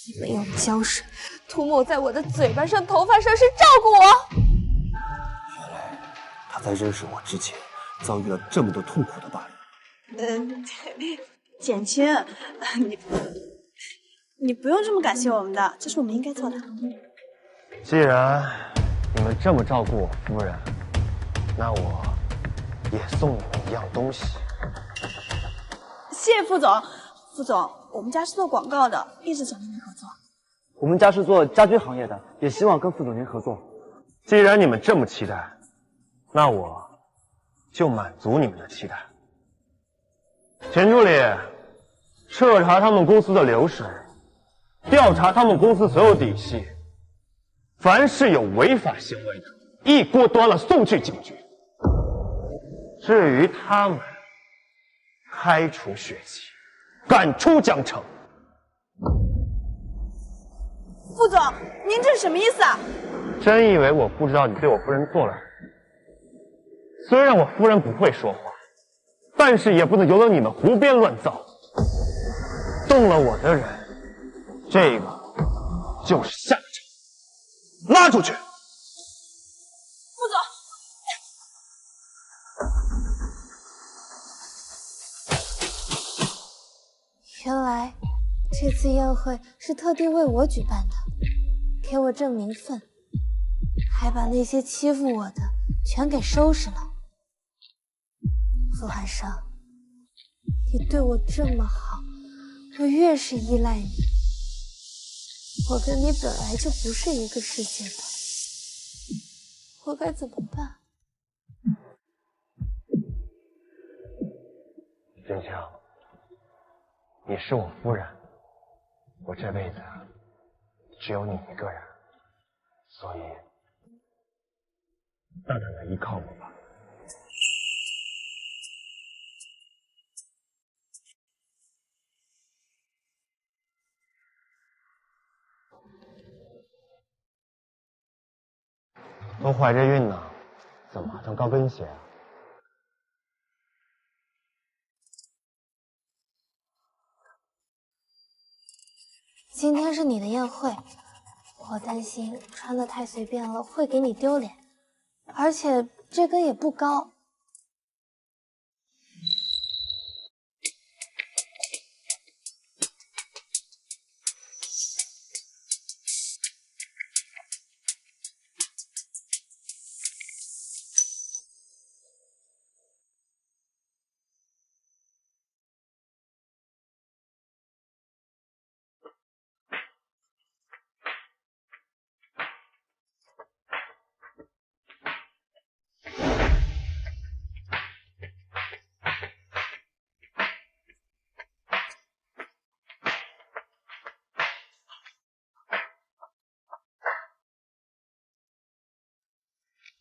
你们用胶水涂抹在我的嘴巴上、头发上是照顾我。原来他在认识我之前遭遇了这么多痛苦的霸凌。简青，你不用这么感谢我们的，这是我们应该做的。既然你们这么照顾我夫人，那我也送你们一样东西。谢谢副总。副总，我们家是做广告的，一直想跟您合作。我们家是做家居行业的，也希望跟副总您合作。既然你们这么期待，那我就满足你们的期待。钱助理，彻查他们公司的流水，调查他们公司所有底细，凡是有违法行为的，一锅端了送去警局。至于他们，开除学籍，赶出江城。副总，您这是什么意思啊？真以为我不知道你对我夫人做了什么？虽然我夫人不会说话，但是也不能由得你们胡编乱造。动了我的人，这个就是下场。拉出去！副总，原来这次宴会是特地为我举办的，给我挣名分，还把那些欺负我的全给收拾了。傅寒生，你对我这么好，我越是依赖你。我跟你本来就不是一个世界的，我该怎么办？真香，你是我夫人，我这辈子只有你一个人，所以大胆的依靠我吧。都怀着孕呢，怎么穿高跟鞋啊？今天是你的宴会，我担心穿得太随便了会给你丢脸，而且这跟也不高。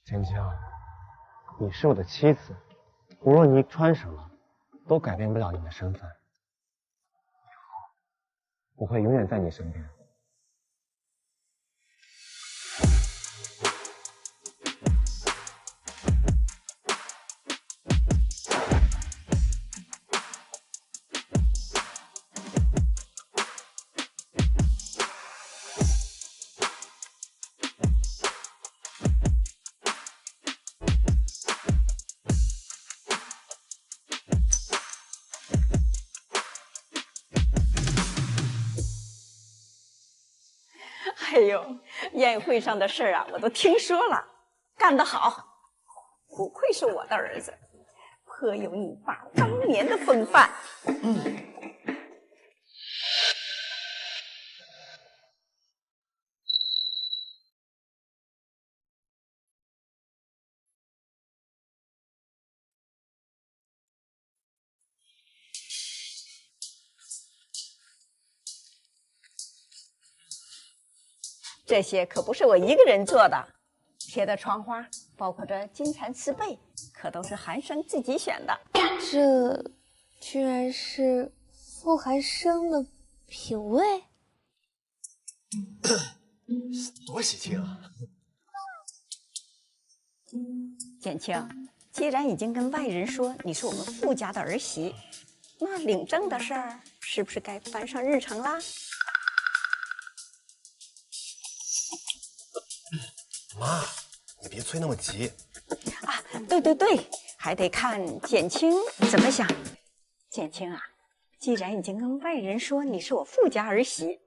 芊芊，你是我的妻子，无论你穿什么，都改变不了你的身份。以后我会永远在你身边。哎呦，宴会上的事啊，我都听说了，干得好，不愧是我的儿子，颇有你爸当年的风范。这些可不是我一个人做的，贴的窗花，包括这金蚕丝被，可都是寒生自己选的。这居然是傅寒生的品味，多喜庆啊！简青，既然已经跟外人说你是我们傅家的儿媳，那领证的事儿是不是该搬上日程啦？妈，你别催那么急啊！对，还得看简青怎么想。简青啊，既然已经跟外人说你是我傅家儿媳，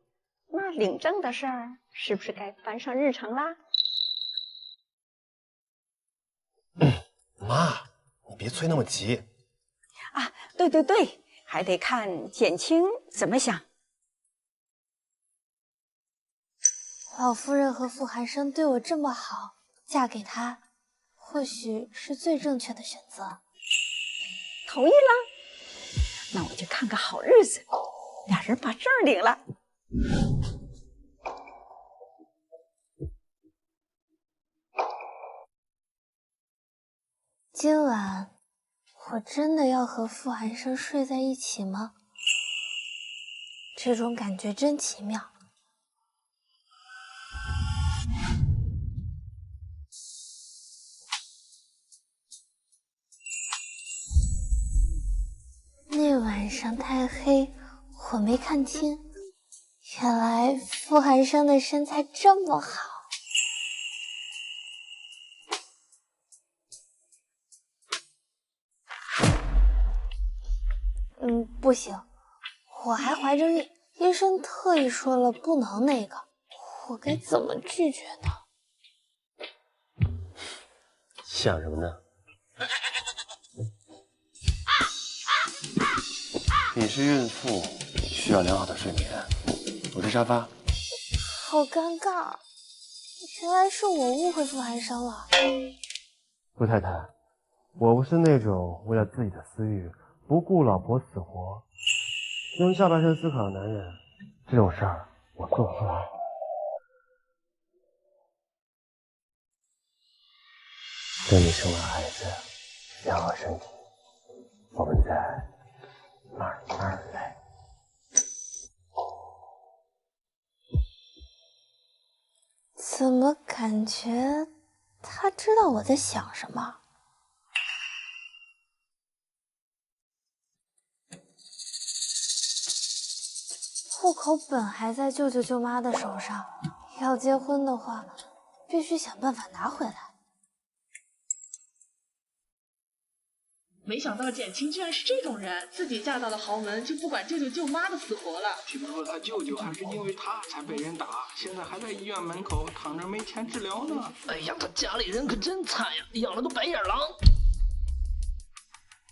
那领证的事儿是不是该搬上日程啦？妈，你别催那么急啊！对，还得看简青怎么想。老夫人和傅寒生对我这么好，嫁给他，或许是最正确的选择。同意了，那我就看个好日子，俩人把证领了。今晚我真的要和傅寒生睡在一起吗？这种感觉真奇妙。那晚上太黑，我没看清，原来傅寒生的身材这么好。不行，我还怀着孕，医生特意说了不能那个，我该怎么拒绝呢？想什么呢？你是孕妇，需要良好的睡眠。我这沙发。好尴尬，原来是我误会傅寒生了。傅太太，我不是那种为了自己的私欲不顾老婆死活，用下半身思考的男人，这种事儿我做不出来。等你生完孩子，养好身体，我们再慢慢来。怎么感觉他知道我在想什么？户口本还在舅舅舅妈的手上，要结婚的话，必须想办法拿回来。没想到简青居然是这种人，自己嫁到了豪门，就不管舅舅舅妈的死活了。听说他舅舅还是因为他才被人打，现在还在医院门口躺着没钱治疗呢。哎呀，他家里人可真惨呀，养了个白眼狼。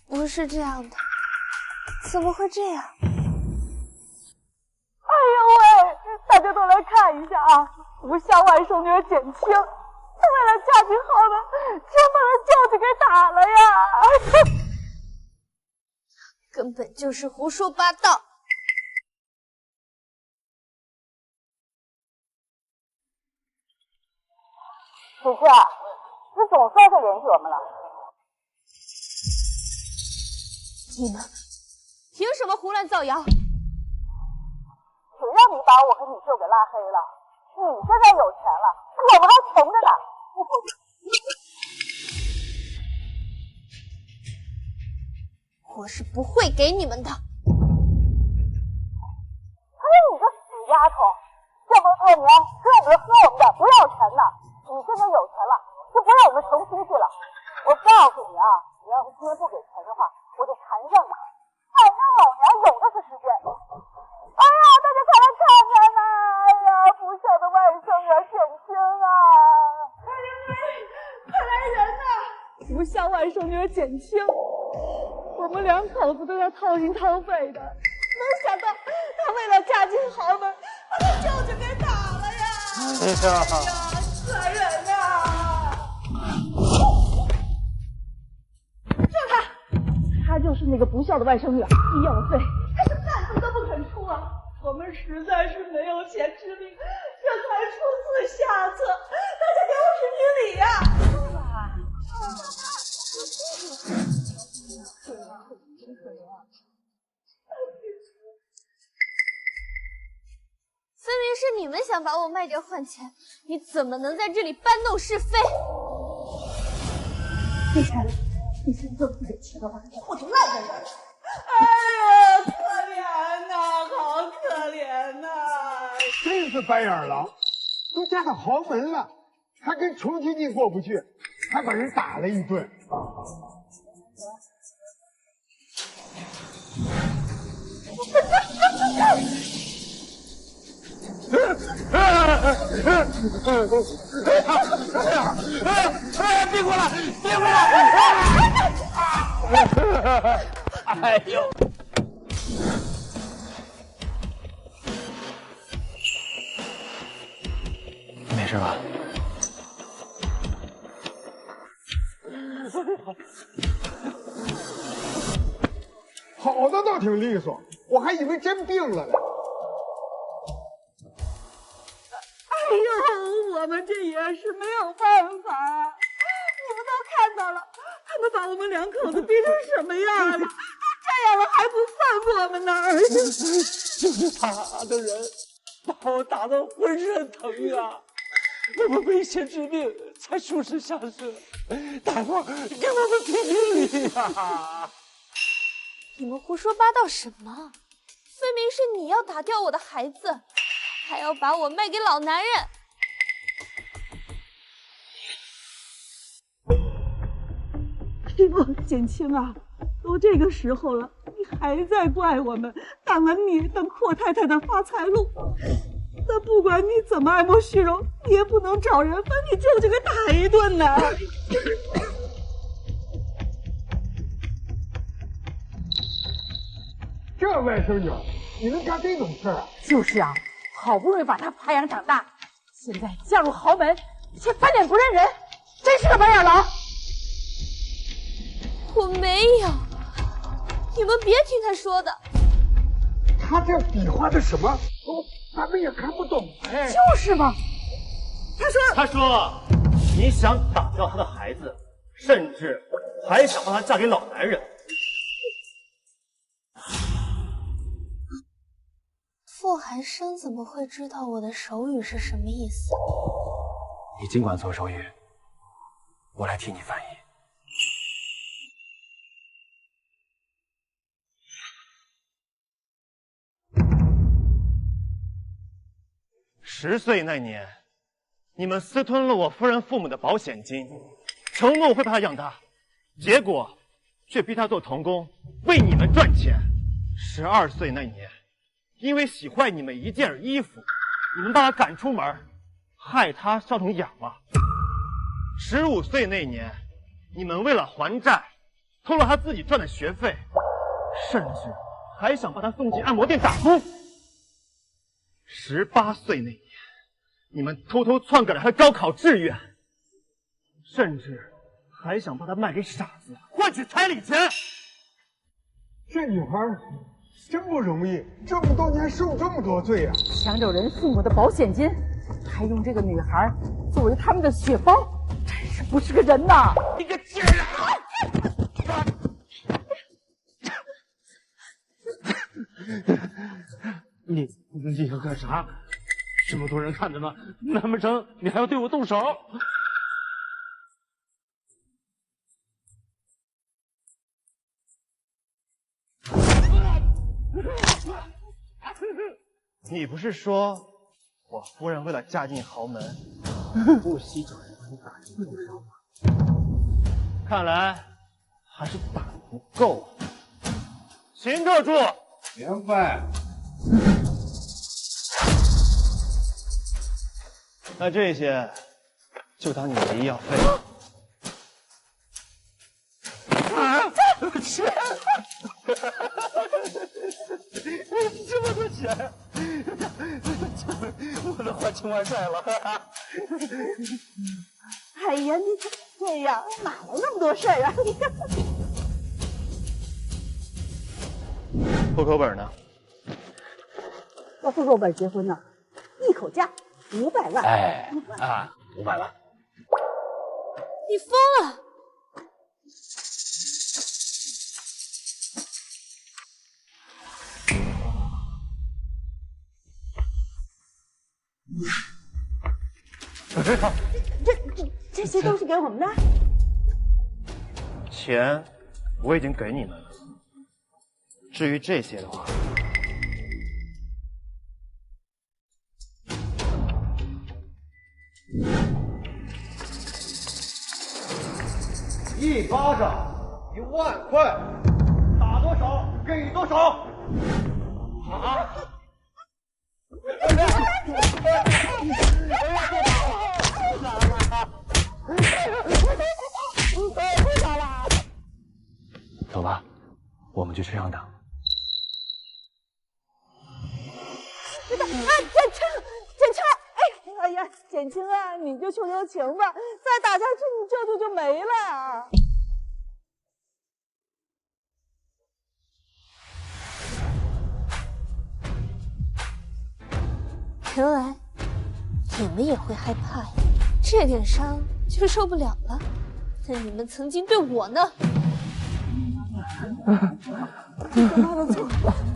不是这样的，怎么会这样？哎呦喂，大家都来看一下啊！吴家外甥女儿简青，她为了嫁进豪门，竟然把她舅舅给打了呀！根本就是胡说八道！姐姐，你总算是联系我们了。你们凭什么胡乱造谣？谁让你把我和你舅给拉黑了？你现在有钱了，我们还穷着呢。我是不会给你们的。哎，你个死丫头，这么多年吃我们的喝我们的，不要钱的。你现在有钱了，就不让我们穷亲戚了。我告诉你啊，你要是今天不给钱的话，我就缠上你。反正老娘有的是时间。哎呀，大家快来看看呐！哎呀，不孝孝的外甥女简青啊！快来人呐！不孝外甥女简青，我们2口子都要掏心掏肺的，没想到她为了嫁进豪门，把她舅舅给打了呀！哎呀，可人呐！就她就是那个不孝的外甥女，一要了罪，她是半分都不肯出啊！我们实在是没有钱治病，这才出此下策，大家给我评评理呀！分明是你们想把我卖掉换钱，你怎么能在这里搬弄是非？你才来，你是又不给钱的话，我就赖在这儿。哎呀，可怜呐，好可怜呐！真是白眼狼，都嫁到豪门了，还跟重庆境过不去，还把人打了一顿。别过来！别过来！哎呦！没事吧？跑的倒挺利索，我还以为真病了呢。哎呦，我们这也是没有办法，你们都看到了，他们把我们2口子逼成什么样了？这样了还不放我们呢？就是他的人把我打得浑身疼啊！我们没钱治病，才出事下事。大伙给我们评评理呀！你们胡说八道什么？分明是你要打掉我的孩子，还要把我卖给老男人。哎呦，简青啊，都这个时候了，你还在怪我们挡了你等阔太太的发财路。但不管你怎么爱慕虚荣，你也不能找人把你舅舅给打一顿呢。这外甥女，你能干这种事啊？就是啊，好不容易把她培养长大，现在嫁入豪门，却翻脸不认人，真是个白眼狼。我没有，你们别听他说的。他这比划的什么？咱们也看不懂哎。就是嘛。他说你想打掉他的孩子，甚至还想让她嫁给老男人。傅寒生怎么会知道我的手语是什么意思？你尽管做手语，我来替你翻译。10岁那年，你们私吞了我夫人父母的保险金，承诺会把她养大，结果却逼她做童工，为你们赚钱。12岁那年，因为洗坏你们一件衣服，你们把她赶出门，害她烧成哑巴。15岁那年，你们为了还债，偷了她自己赚的学费，甚至还想把她送进按摩店打工。18岁那年，你们偷偷篡改了她的高考志愿，甚至还想把她卖给傻子，换取彩礼钱。这女孩真不容易，这么多年受这么多罪啊！抢走人父母的保险金，还用这个女孩作为他们的血包，真是不是个人呐！你个贱人！你要干啥？这么多人看着呢，难不成你还要对我动手？你不是说我夫人为了嫁进豪门，不惜找人把你打成重伤吗？看来还是打得不够啊！秦特助，明白。那这些就当你的医药费。钱！这么多钱，我能还清还债了。哎呀，你怎么这样？哪来那么多事儿啊？你户口本呢？要户口本结婚呢，一口价500万。哎啊，500万！你疯了！这些都是给我们的。钱我已经给你们了，至于这些的话，一巴掌1万块，打多少给多少。啊！走吧，我们就这样的。简青，哎呀，简青啊，你就求情吧，再打下去你舅舅就没了。原来你们也会害怕呀，这点伤就受不了了。那你们曾经对我呢？这是妈的错，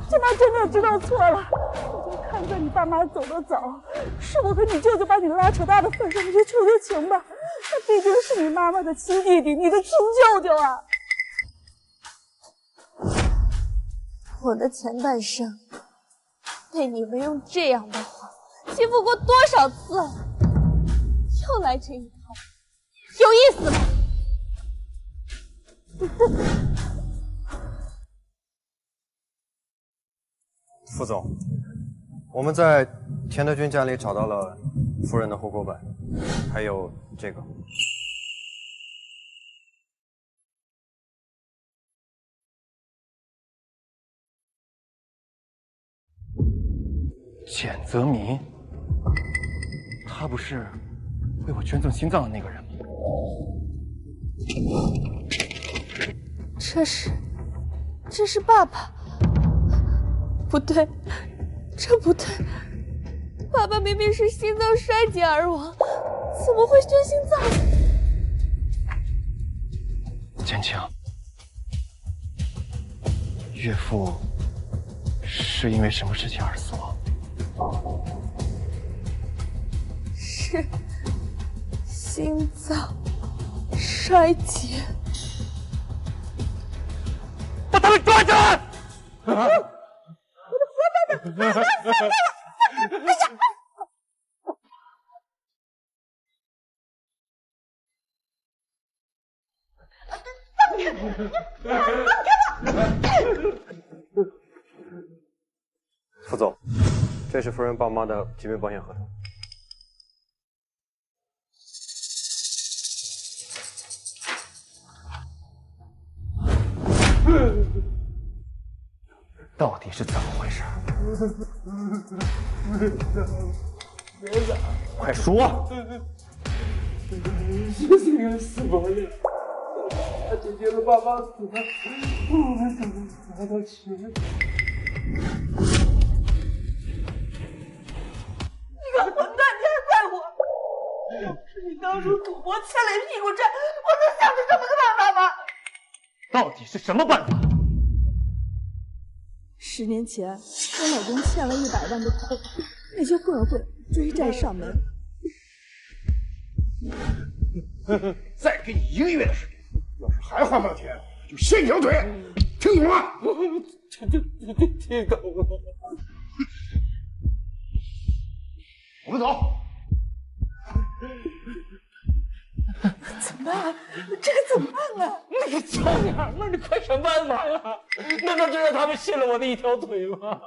这妈真的知道错了。我就看在你爸妈走得早，是我和你舅舅把你拉扯大的份上，你就求情吧。他毕竟是你妈妈的亲弟弟，你的亲舅舅啊。我的前半生被你们用这样的话欺负过多少次了，又来这一套，有意思吗？副总，我们在田德军家里找到了夫人的户口本，还有这个。简泽民，他不是为我捐赠心脏的那个人吗？这是爸爸。不对，这不对，爸爸明明是心脏衰竭而亡，怎么会捐心脏？简青，岳父是因为什么事情而死亡？是心脏衰竭。把他们抓起来！副总，这是夫人爸妈的疾病保险合同。到底是怎么回事？快说！是这个死不了，他姐姐的爸爸死了，我们怎么拿到钱？你个混蛋，你还怪我！要不是你当初赌博欠了一屁股债，我能想出这么个办法吗？到底是什么办法10年前，我老公欠了100万的款，那些混混追债上门。再给你1个月的时间，要是还还不了钱，就限你条腿，听懂了吗？听懂了。我们走。怎么办？这个怎么办呢？那个臭娘们，你快想办法呀！难道真让他们卸了我的一条腿吗？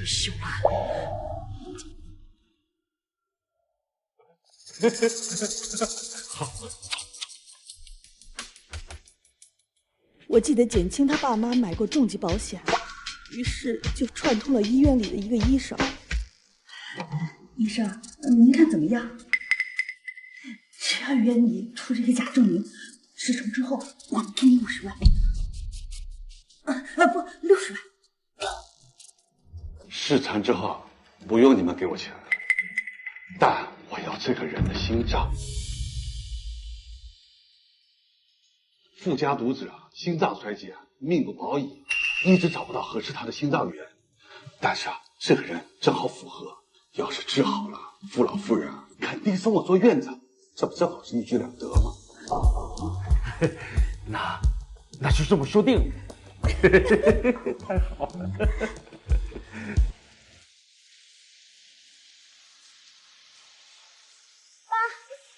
兄啊！好。我记得简青他爸妈买过重疾保险，于是就串通了医院里的一个医生。医生，您看怎么样？只要愿你出这个假证明，事成之后我给你50万。不，60万。事成之后不用你们给我钱，但我要这个人的心脏。富家独子啊，心脏衰竭，命不保矣，一直找不到合适他的心脏源。但是啊，这个人正好符合，要是治好了，傅老夫人啊肯定送我做院长，这不正好是一举两得吗？那就这么说定了。太好了。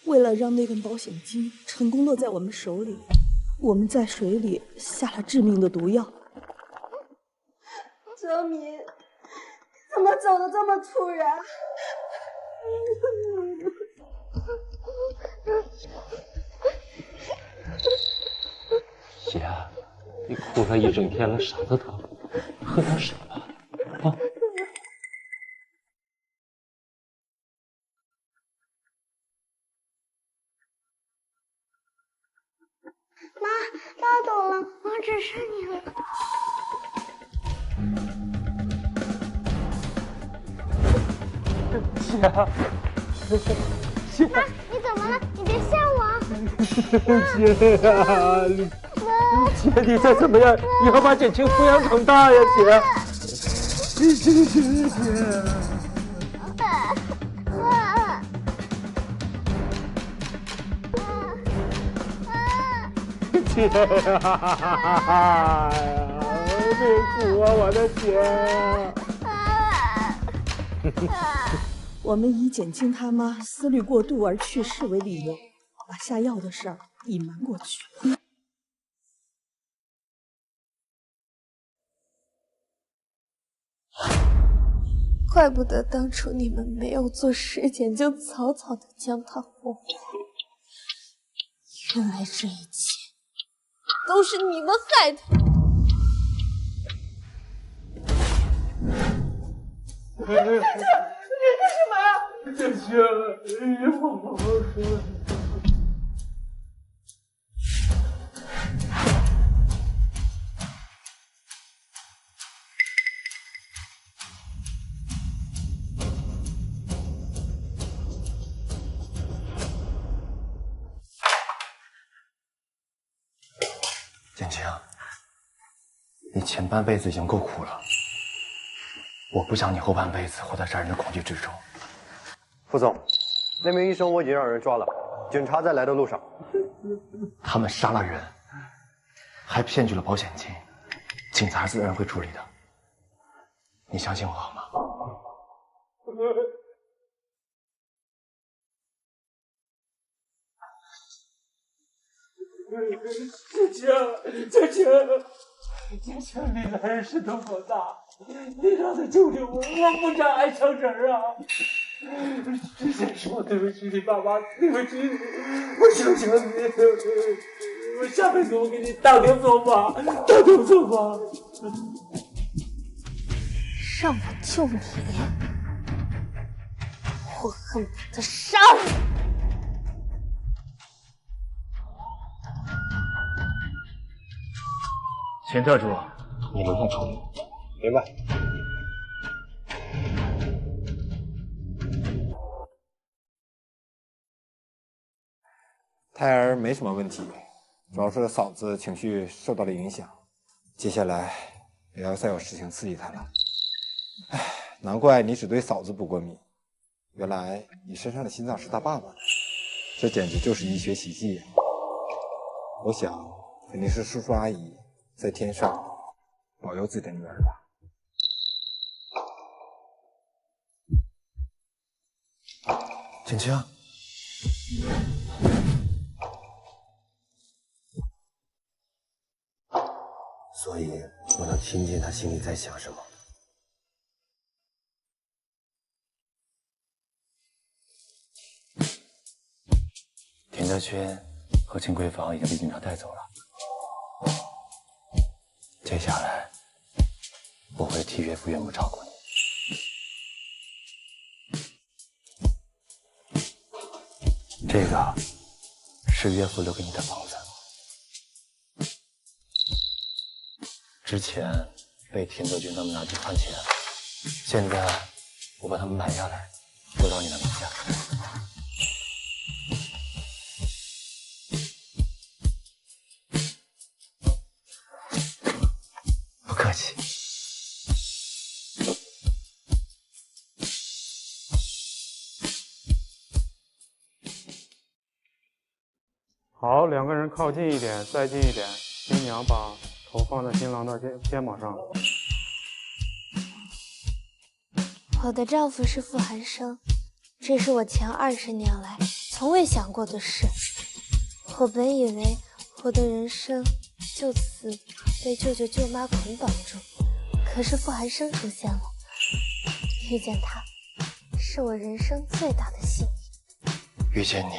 为了让那根保险金成功落在我们手里，我们在水里下了致命的毒药。哲明，怎么走的这么突然？姐，你哭了一整天了，嗓子疼，喝点水吧。啊。妈懂了，我只是你了。姐，妈，你怎么了？你别吓我。姐呀，姐，你再怎么样也要把简青抚养长大呀，姐。姐呀，别哭啊，我的姐。我们以简青他妈思虑过度而去世为理由，把下药的事儿隐瞒过去。怪不得当初你们没有做尸检就草草的将他活活，原来这一切都是你们害的。你干什么呀？简青，你好好说。简青，你前半辈子已经够苦了，我不想你后半辈子活在杀人的恐惧之中。副总，那名医生我已经让人抓了，警察在来的路上。他们杀了人，还骗取了保险金，警察自然会处理的。你相信我好吗？简青，你来人势头多大？你让他救救我，我不长爱枪人啊！之前说对不起你爸妈，对不起你，我求求你，我下辈子我给你当牛做马，当牛做马。让我救你，我恨不得杀你！钱特助，你楼上处理。明白。胎儿没什么问题，主要是嫂子情绪受到了影响，接下来也要再有事情刺激她了。唉，难怪你只对嫂子不过敏，原来你身上的心脏是他爸爸的，这简直就是医学奇迹。我想肯定是叔叔阿姨在天上保佑自己的女儿吧。简青，所以我能听见他心里在想什么。德军和秦桂芳已经被警察带走了。接下来，我会替岳父岳母照顾你。这个是岳父留给你的房子，之前被田德军他们拿去换钱，现在我把他们买下来，归到你的名下。不客气。好，两个人靠近一点，再近一点。新娘把头放在新郎的肩膀上。我的丈夫是傅寒生，这是我前20年来从未想过的事。我本以为我的人生就此被舅舅舅妈捆绑住，可是傅寒生出现了，遇见他是我人生最大的幸运。遇见你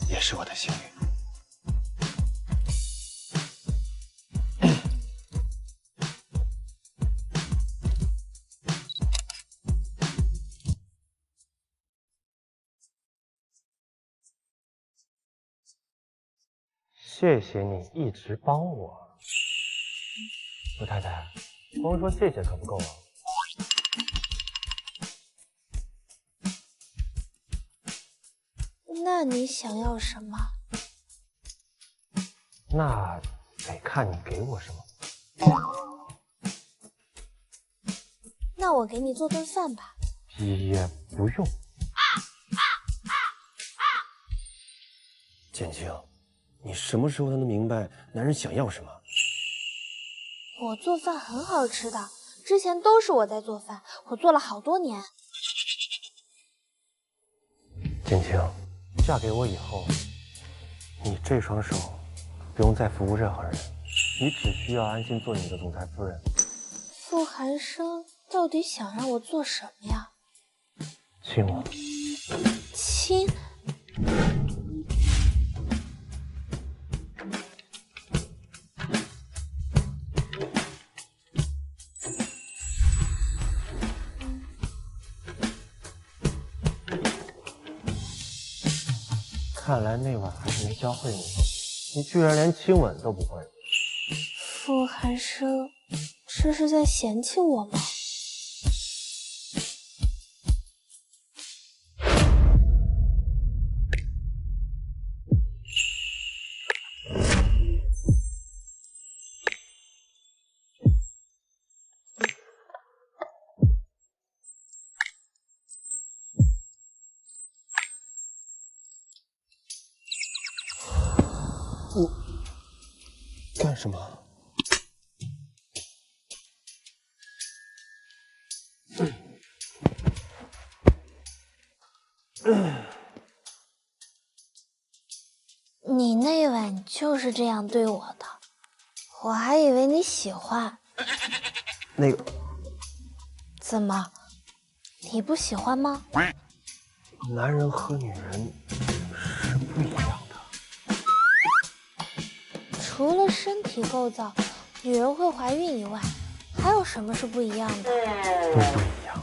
也是我的幸运。谢谢你一直帮我，陆太太，光说谢谢可不够啊。那你想要什么？那得看你给我什么。那我给你做顿饭吧。也不用。简青，你什么时候才能明白男人想要什么？我做饭很好吃的，之前都是我在做饭，我做了好多年。简青，嫁给我以后，你这双手不用再服务任何人，你只需要安心做你的总裁夫人。傅寒生到底想让我做什么呀？亲我。亲？看来那晚还是没教会你，你居然连亲吻都不会。傅寒生，这是在嫌弃我吗？我干什么？你那晚就是这样对我的，我还以为你喜欢。那个，怎么？你不喜欢吗？男人和女人是不一样的。除了身体构造，女人会怀孕以外，还有什么是不一样的？都不一样。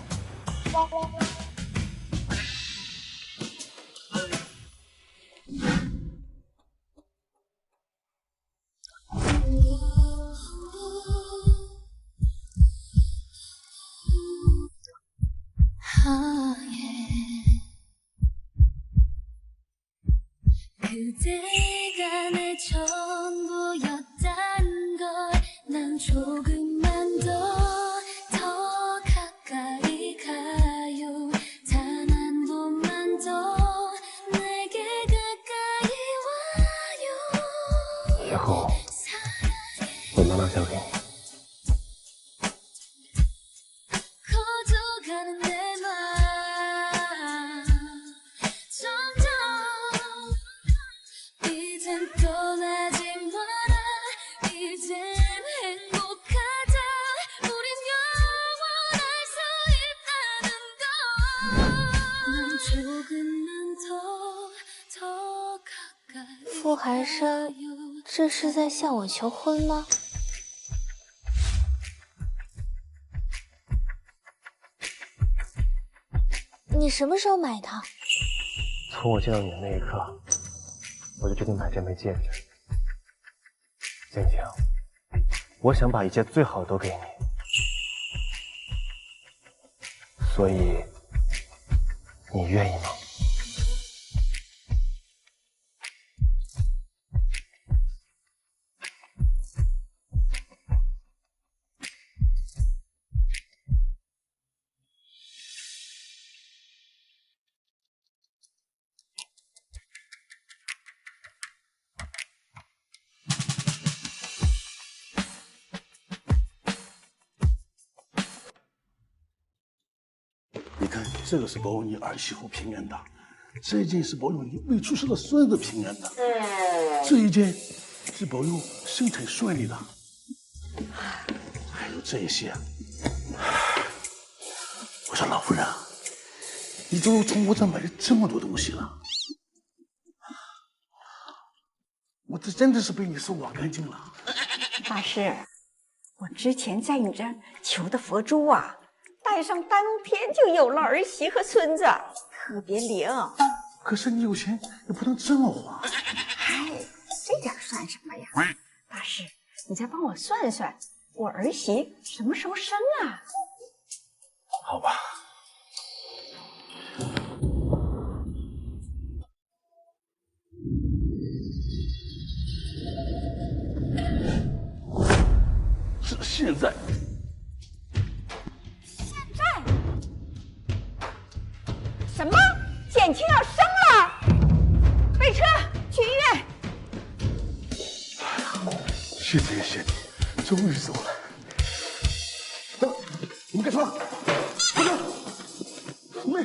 以后我妈妈交给你。 조금만 더傅寒生这是在向我求婚吗？你什么时候买的？从我见到你的那一刻，我就决定买这枚戒指。静静，我想把一切最好的都给你，所以你愿意吗？你看，这个是保佑你儿媳妇平安的，这一件是保佑你未出世的孙子平安的，这一件是保佑生产顺利的，还有这些。我说老夫人，你都从我这买了这么多东西了，我这真的是被你收挖干净了。大师，我之前在你这求的佛珠啊，戴上当天就有了儿媳和孙子，特别灵。可是你有钱也不能这么花。哎，这点算什么呀？大师，你再帮我算算，我儿媳什么时候生啊？好吧。是现在。什么？简青要生了？备车去医院。谢天谢地，终于走了。走，我们开车，快走！妹。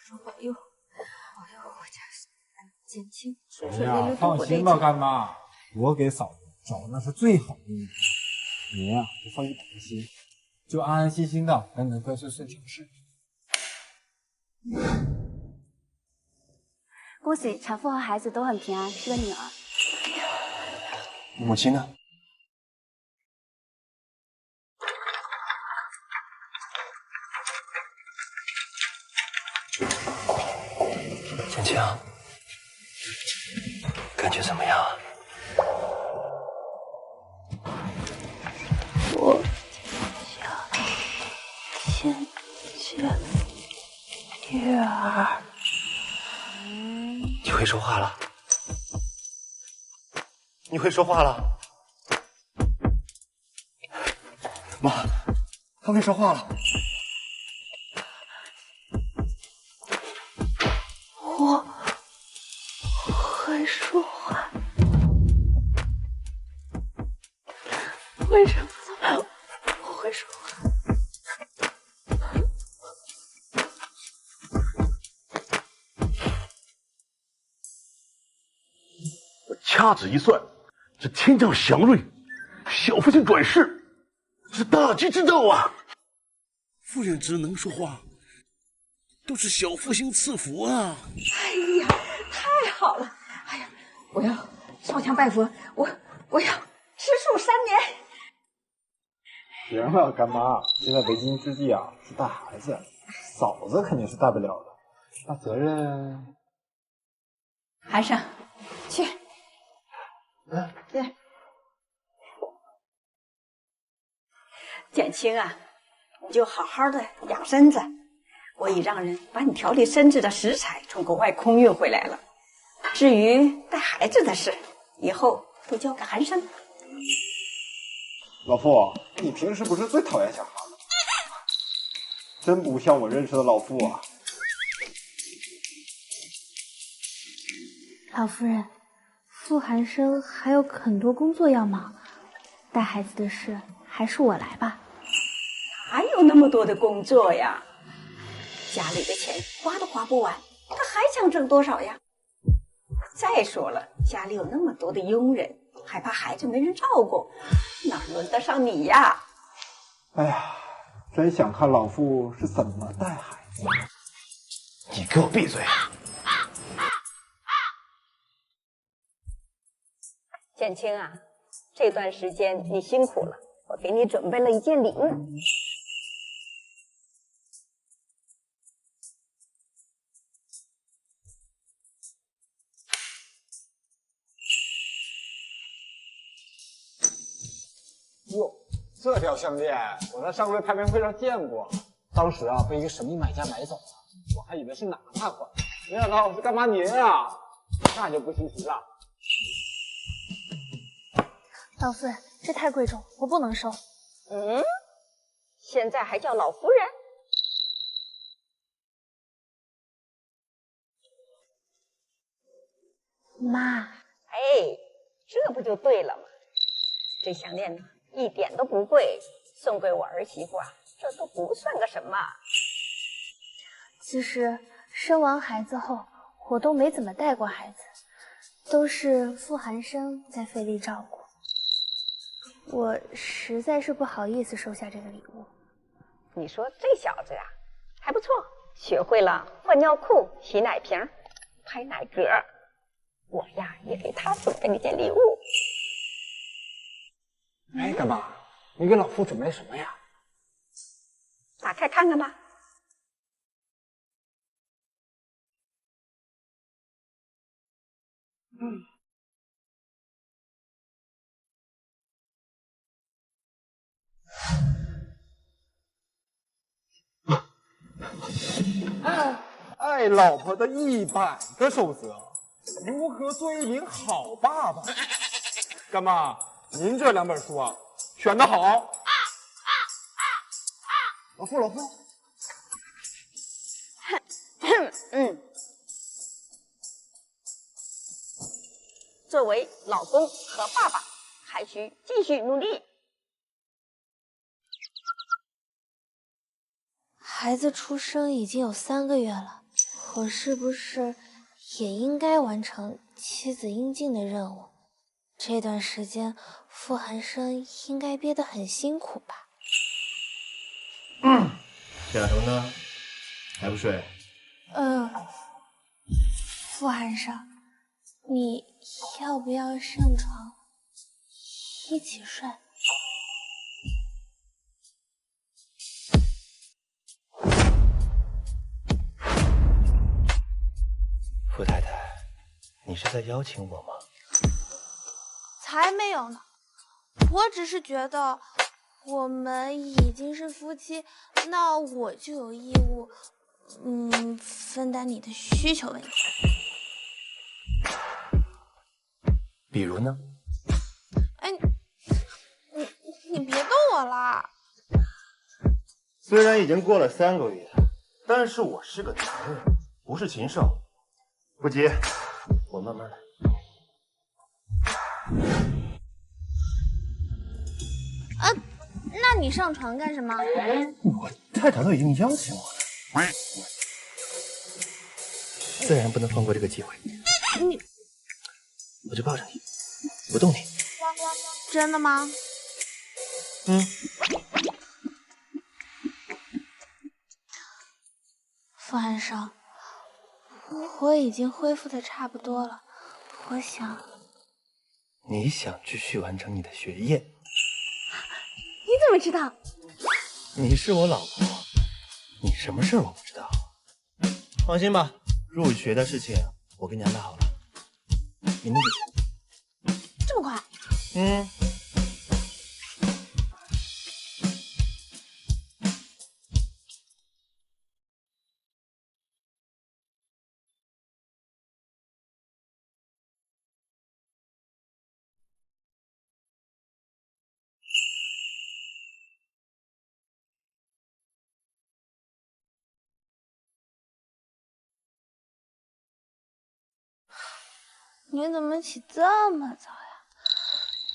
佛保佑，保佑我家简青顺哎顺利利呀，度过这一放心吧，劫。干妈，我给嫂子找的那是最好的医生，你呀就放一百个心，就安安心心的跟着快顺顺请示。恭喜产妇和孩子都很平安，是个女儿。母亲呢？简青，感觉怎么样啊？我想见月儿。你会说话了？你会说话了？妈，他会说话了。我会说话，为什么我会说话？掐指一算，这天降祥瑞，小父亲转世，是大吉之兆啊！夫人只能说话，都是小父亲赐福啊！哎呀，太好了！哎呀，我要烧香拜佛，我要吃素3年。行了，干妈，现在为今之计啊是带孩子，嫂子肯定是带不了的，那责任……韩生，去。对。简青啊，你就好好的养身子。我已让人把你调理身子的食材从国外空运回来了。至于带孩子的事，以后都交给韩生。老傅，你平时不是最讨厌小孩吗？真不像我认识的老傅啊。老夫人，傅寒生还有很多工作要忙，带孩子的事还是我来吧。哪有那么多的工作呀？家里的钱花都花不完，他还想挣多少呀？再说了，家里有那么多的佣人，还怕孩子没人照顾，哪轮得上你呀？哎呀，真想看老夫是怎么带孩子。你给我闭嘴！建清啊，这段时间你辛苦了，我给你准备了一件礼物。哟，这条项链我在上个月拍卖会上见过，当时啊被一个神秘买家买走了，我还以为是哪个大款，没想到是干妈您啊，那就不稀奇了。老夫人，这太贵重，我不能收。嗯，现在还叫老夫人？妈，哎，这不就对了吗？这项链呢，一点都不贵，送给我儿媳妇啊，这都不算个什么。其实生完孩子后，我都没怎么带过孩子，都是傅寒生在费力照顾。我实在是不好意思收下这个礼物。你说这小子啊，还不错，学会了换尿裤、洗奶瓶、拍奶嗝。我呀，也给他准备了一件礼物。哎，干妈，你给老夫准备什么呀？打开看看吧。爱老婆的100个守则，如何做一名好爸爸？干妈，您这2本书啊，选得好。老夫，作为老公和爸爸，还需继续努力。孩子出生已经有3个月了，我是不是也应该完成妻子应尽的任务？这段时间，傅寒生应该憋得很辛苦吧？小头呢？还不睡？傅寒生，你要不要上床一起睡？傅太太，你是在邀请我吗？才没有呢，我只是觉得我们已经是夫妻，那我就有义务，分担你的需求问题。比如呢？哎，你别动我啦！虽然已经过了3个月，但是我是个男人，不是禽兽。不急，我慢慢来。那你上床干什么？我太太都已经邀请我了，自然不能放过这个机会。我就抱着你，不动你。真的吗？傅寒生，我已经恢复的差不多了，我想。你想继续完成你的学业？你怎么知道？你是我老婆，你什么事我不知道。放心吧，入学的事情我跟你安排好了，明天就去。这么快？你怎么起这么早呀？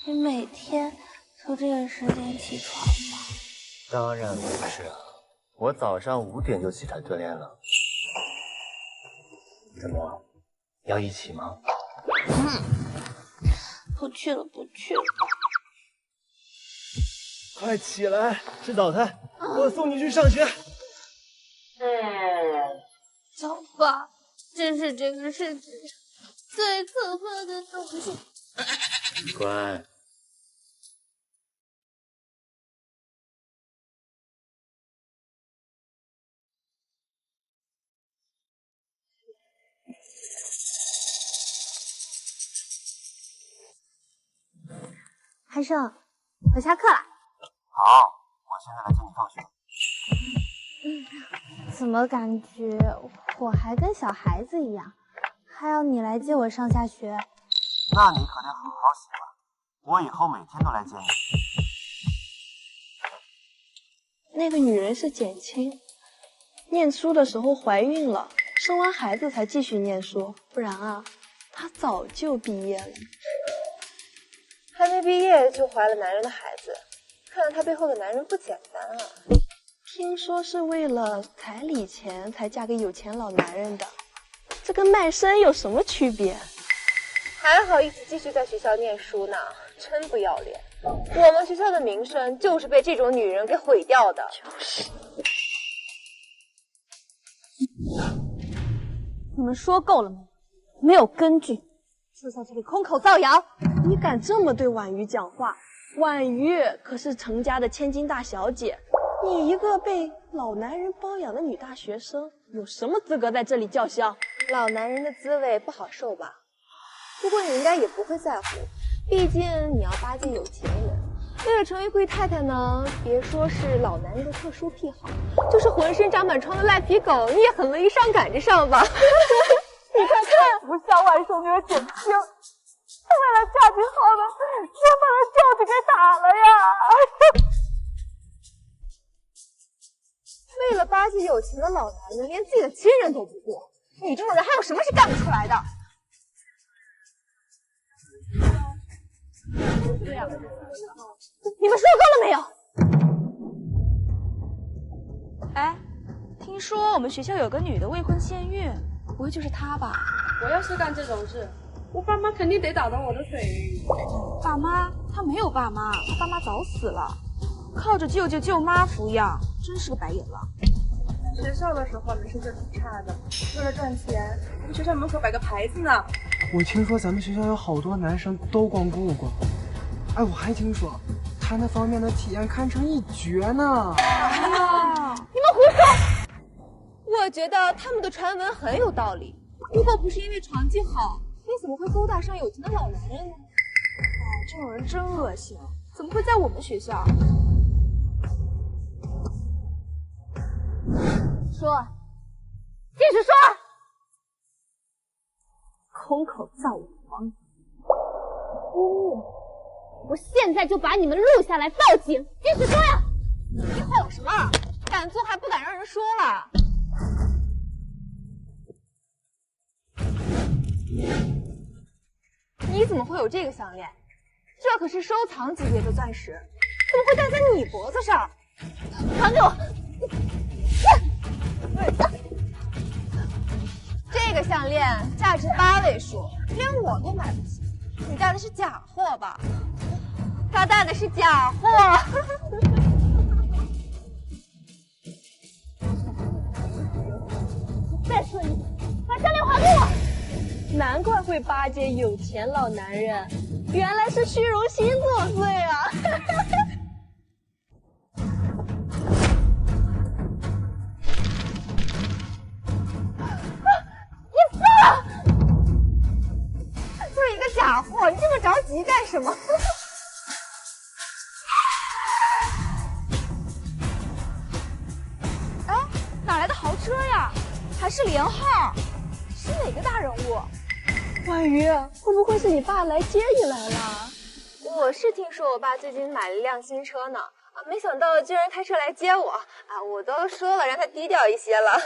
你每天都这个时间起床吗？当然不是啊，我早上5点就起来锻炼了。怎么，要一起吗？不去了，不去了。快起来，吃早餐，我送你去上学。小爸，真是这个世界上最可怕的东西。乖。韩胜，我下课了。好，我现在来接你放学。怎么感觉我还跟小孩子一样，还要你来接我上下学？那你可得好好习惯，我以后每天都来接你。那个女人是简青，念书的时候怀孕了，生完孩子才继续念书，不然啊，她早就毕业了。还没毕业就怀了男人的孩子，看来她背后的男人不简单啊。听说是为了彩礼钱才嫁给有钱老男人的，这跟卖身有什么区别？还好意思继续在学校念书呢，真不要脸！我们学校的名声就是被这种女人给毁掉的。就是。你们说够了没？没有根据，就在这里空口造谣！你敢这么对婉瑜讲话？婉瑜可是程家的千金大小姐。你一个被老男人包养的女大学生，有什么资格在这里叫嚣？老男人的滋味不好受吧？不过你应该也不会在乎，毕竟你要巴结有钱人。为了成为贵太太呢，别说是老男人的特殊癖好，就是浑身长满疮的赖皮狗，你也很乐意上赶着上吧？你看太不像外甥女儿简青，她为了嫁进豪门，先把她舅舅给打了呀！为了巴结有钱的老男人，连自己的亲人都不顾，你这种人还有什么是干不出来的？你们说够了没有？哎，听说我们学校有个女的未婚先孕，不会就是她吧？我要是干这种事，我爸妈肯定得打断我的腿。爸妈？她没有爸妈，她爸妈早死了，靠着舅舅舅妈抚养，真是个白眼狼。学校的时候没是这挺差的，为了赚钱，在学校门口摆个牌子呢。我听说咱们学校有好多男生都光顾过。哎，我还听说他那方面的体验堪称一绝呢。你们胡说！我觉得他们的传闻很有道理。如果不是因为成绩好，你怎么会勾搭上有钱的老男人呢？这种人真恶心，怎么会在我们学校？说，继续说！空口造谣！我现在就把你们录下来报警！继续说呀！你吼什么？敢做还不敢让人说了？你怎么会有这个项链？这可是收藏级别的钻石，怎么会戴在你脖子上？还给我！这个项链价值8位数，连我都买不起。你戴的是假货吧？他戴的是假货。再说一遍，把项链还给我！难怪会巴结有钱老男人，原来是虚荣心作祟啊！就是一个假货，你这么着急干什么？哎，哪来的豪车呀？还是连号？是哪个大人物？婉瑜，会不会是你爸来接你来了？我是听说我爸最近买了一辆新车呢，没想到居然开车来接我啊！我都说了让他低调一些了。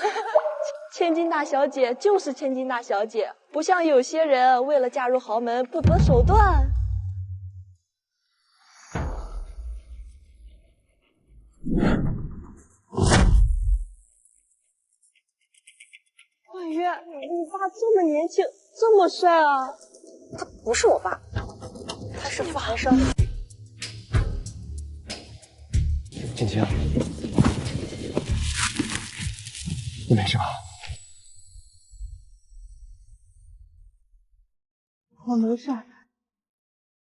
千金大小姐就是千金大小姐，不像有些人为了嫁入豪门不择手段。婉瑜，你爸这么年轻，这么帅啊！他不是我爸，他是傅寒生。青青，你没事吧？我没事，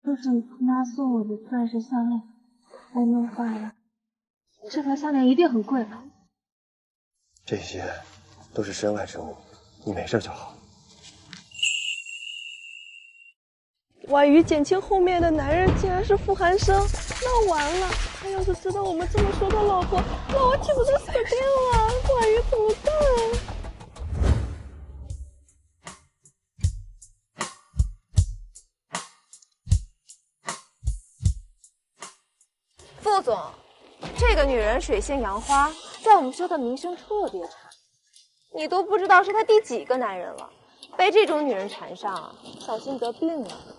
就是妈送我的钻石项链被弄坏了。这条项链一定很贵吧？这些都是身外之物，你没事就好。婉瑜减轻后面的男人竟然是傅寒生，那完了！他要是知道我们这么说他老婆，那我岂不是死定了？婉瑜怎么办？副总，这个女人水性杨花，在我们社的名声特别差，你都不知道是她第几个男人了。被这种女人缠上，小心得病了。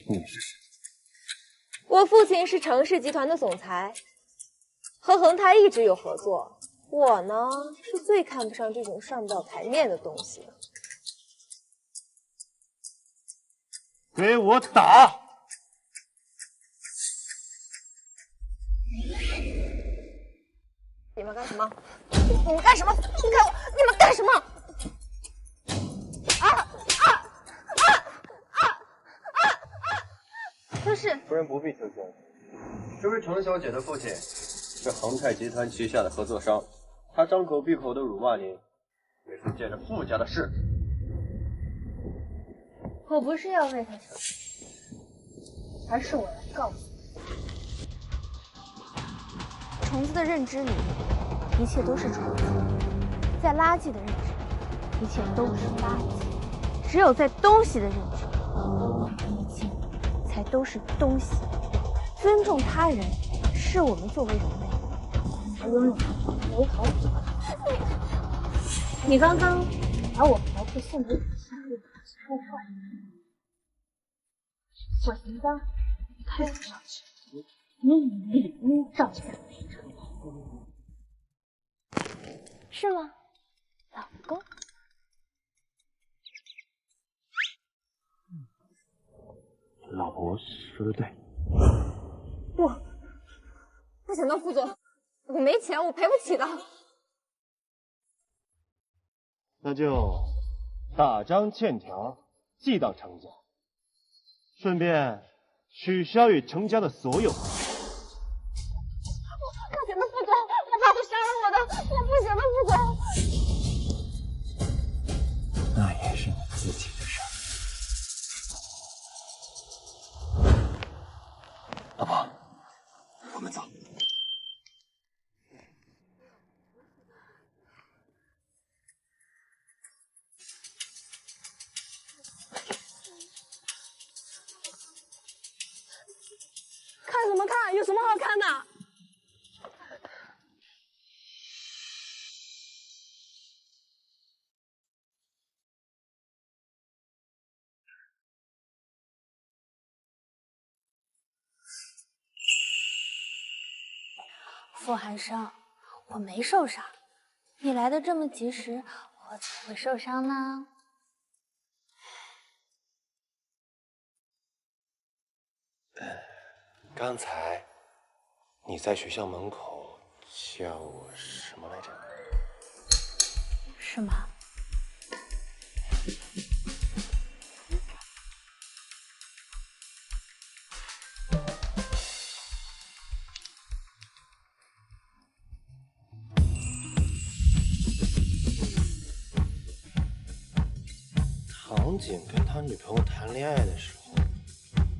你是谁？我父亲是程氏集团的总裁，和恒泰一直有合作。我呢，是最看不上这种上不了台面的东西。给我打！你们干什么？你们干什么？你看我！你们干什么？可是夫人不必求情，这位程小姐的父亲是恒泰集团旗下的合作商，他张口闭口的辱骂您，也是借着傅家的势。我不是要为他求情，而是我要告诉你，虫子的认知里，一切都是虫子；在垃圾的认知里，一切都是垃圾；只有在东西的认知里，一切才都是东西。尊重他人，是我们作为人类才拥有美好品质。你刚刚把我嫖客送给你的项链说出来，我应该太不上去，你照起来是吗，老公？老婆说的对。不行的，副总，我没钱，我赔不起的。那就大张欠条寄到程家，顺便取消与程家的所有。不行的，副总，我爸会杀了我的，我不行的，副总。那也是你自己的事儿。老婆，我们走。看什么看？有什么好看的？傅寒生，我没受伤，你来的这么及时，我怎么会受伤呢？刚才你在学校门口叫我什么来着？是吗？唐景跟他女朋友谈恋爱的时候，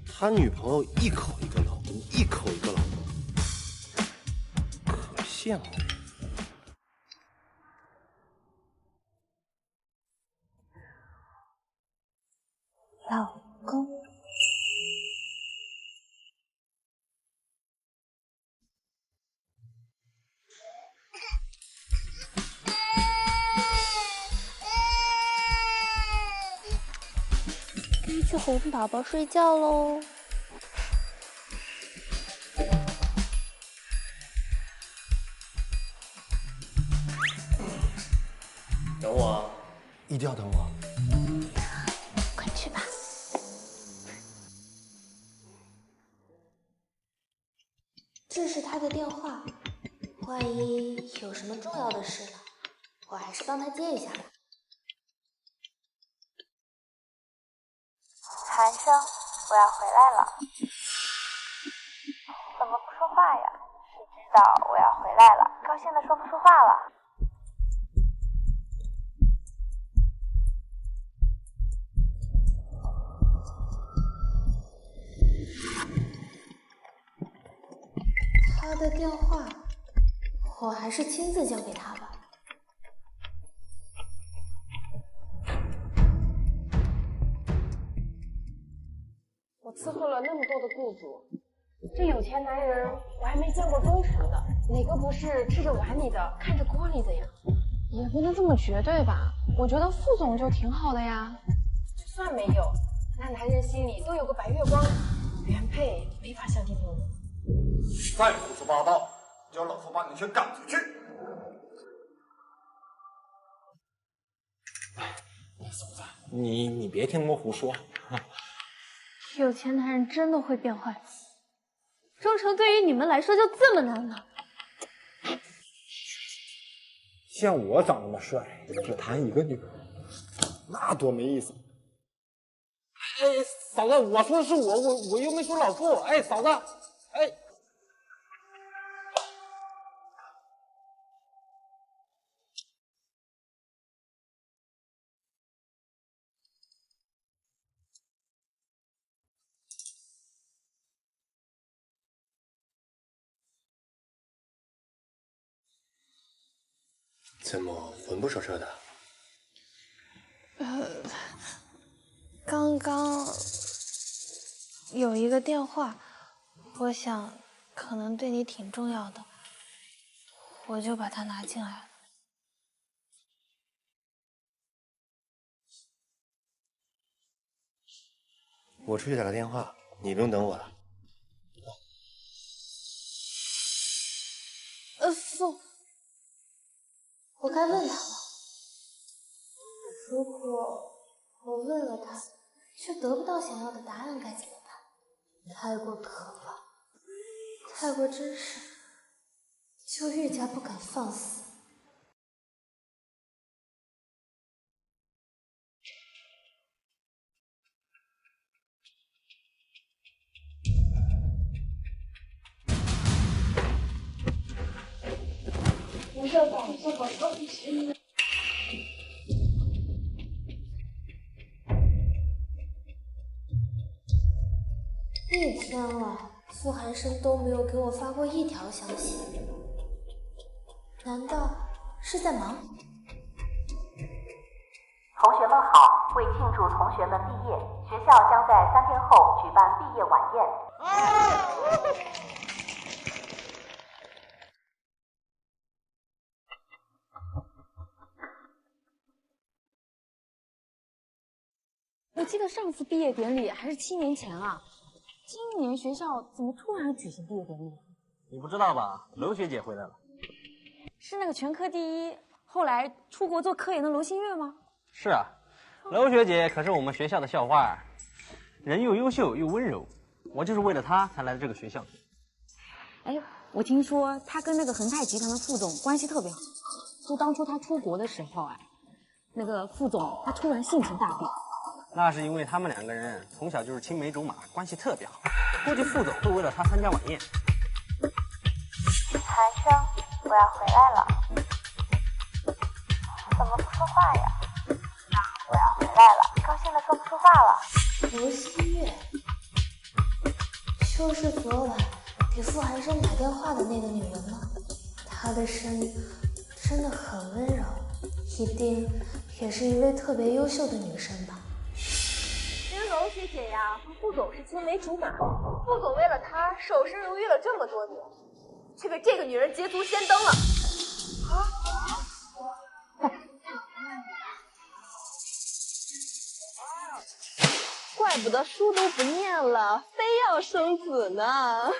他女朋友一口一个老公，一口一个老公，可羡慕了。老公，该去哄宝宝睡觉喽。等我啊，一定要等我。快去吧。是他的电话，万一有什么重要的事呢，我还是帮他接一下吧。韩生，我要回来了。怎么不说话呀？是知道我要回来了，高兴的说不出话了。他的电话，我还是亲自交给他吧。我伺候了那么多的雇主，这有钱男人我还没见过忠诚的，哪个不是吃着碗里的，看着锅里的呀？也不能这么绝对吧，我觉得副总就挺好的呀。就算没有，那男人心里都有个白月光，原配没法相提并论。再胡说八道，叫老夫把你全赶出去！嫂子，你别听他们胡说。有钱男人真的会变坏，忠诚对于你们来说就这么难吗？像我长那么帅，只谈一个女人，那多没意思。哎，嫂子，我说的是我又没说老傅。哎，嫂子，哎。怎么魂不守舍的？刚刚有一个电话，我想可能对你挺重要的，我就把它拿进来了。我出去打个电话，你不用等我了。父，我该问他了。如果我问了他，却得不到想要的答案，该怎么办？太过可怕，太过真实，就愈加不敢放肆。我要打算好好一些。一天了，傅寒生都没有给我发过一条消息，难道是在忙？同学们好，为庆祝同学们毕业，学校将在3天后举办毕业晚宴。我记得上次毕业典礼还是7年前啊，今年学校怎么突然举行毕业典礼？你不知道吧？娄学姐回来了。是那个全科第1，后来出国做科研的娄新月吗？是啊，娄学姐可是我们学校的校花，人又优秀又温柔，我就是为了她才来的这个学校。哎，我听说她跟那个恒泰集团的副总关系特别好，就当初她出国的时候，那个副总他突然性情大变。那是因为他们2个人从小就是青梅竹马，关系特别好。估计副总会为了他参加晚宴。韩生，我要回来了。怎么不说话呀？我要回来了，高兴的说不出话了。娄新月，就是昨晚给傅寒生打电话的那个女人吗？她的声音真的很温柔，一定也是一位特别优秀的女生吧。其实娄学姐呀，和副总是青梅竹马，副总为了她守身如玉了这么多年，却被这个女人捷足先登了。怪不得书都不念了，非要生子呢。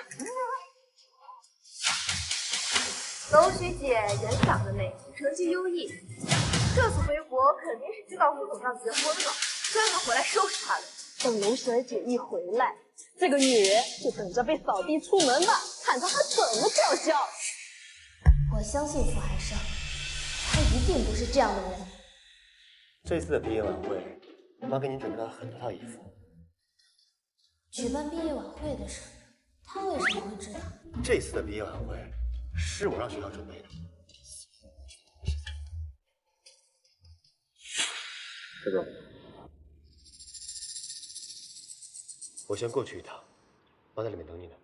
娄学姐人长得美，成绩优异，这次回国肯定是知道副总要结婚了，专门回来收拾她的。等娄学姐一回来，这个女人就等着被扫地出门吧。看他还怎么叫嚣。我相信傅寒生，他一定不是这样的人。这次的毕业晚会，妈给你准备了很多套衣服。举办毕业晚会的事，他为什么会知道？这次的毕业晚会是我让学校准备的。这个，我先过去一趟，妈在里面等你呢。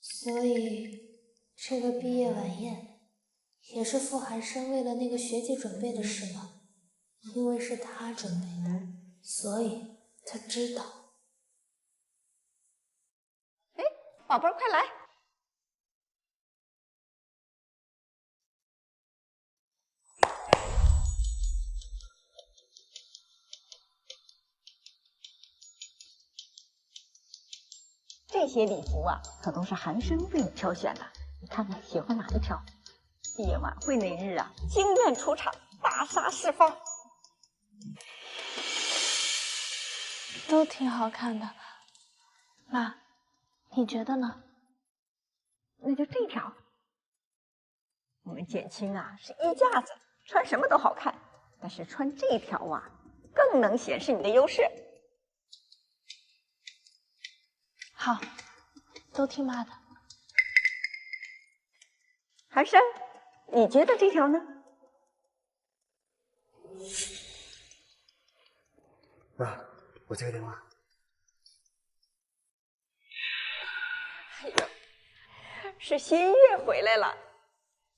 所以，这个毕业晚宴也是傅寒生为了那个学姐准备的事吗？因为是他准备的，所以他知道。哎，宝贝儿，快来！这些礼服啊，可都是寒生为你挑选的。你看看喜欢哪一条？毕业晚会那日啊，惊艳出场，大杀四方。都挺好看的，妈，你觉得呢？那就这条。我们简青啊是衣架子，穿什么都好看，但是穿这条啊，更能显示你的优势。好，都听妈的。寒生，你觉得这条呢？妈，我接个电话。哎呦，是新月回来了，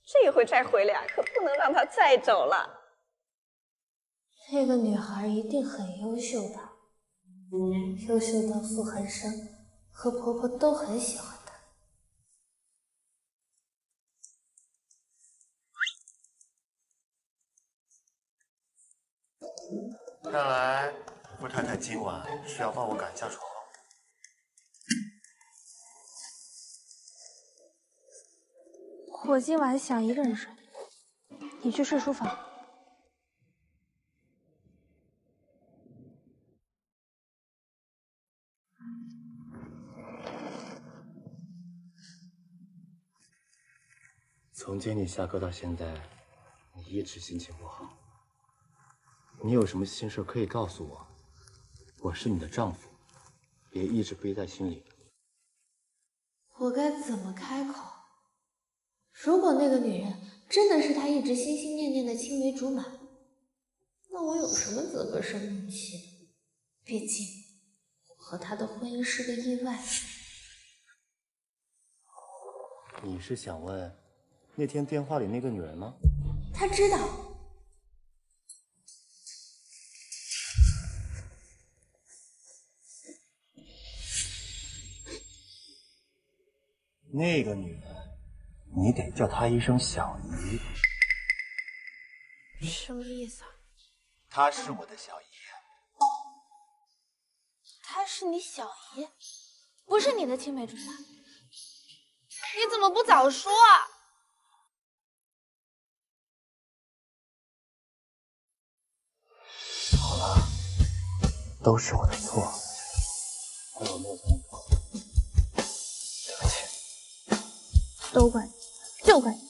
这回再回来啊，可不能让她再走了。那个女孩一定很优秀吧？优秀到傅寒生和婆婆都很喜欢她。看来傅太太今晚是要把我赶下床。我今晚想一个人睡，你去睡书房。从接你下课到现在，你一直心情不好。你有什么心事可以告诉我，我是你的丈夫，别一直背在心里。我该怎么开口？如果那个女人真的是他一直心心念念的青梅竹马，那我有什么资格生闷气？毕竟我和他的婚姻是个意外。你是想问那天电话里那个女人吗？他知道。那个女人，你得叫她一声小姨。什么意思啊？她是我的小姨。她是你小姨，不是你的青梅竹马。你怎么不早说啊？好了，都是我的错，怪我没有从你过。对不起。都怪你，就怪你！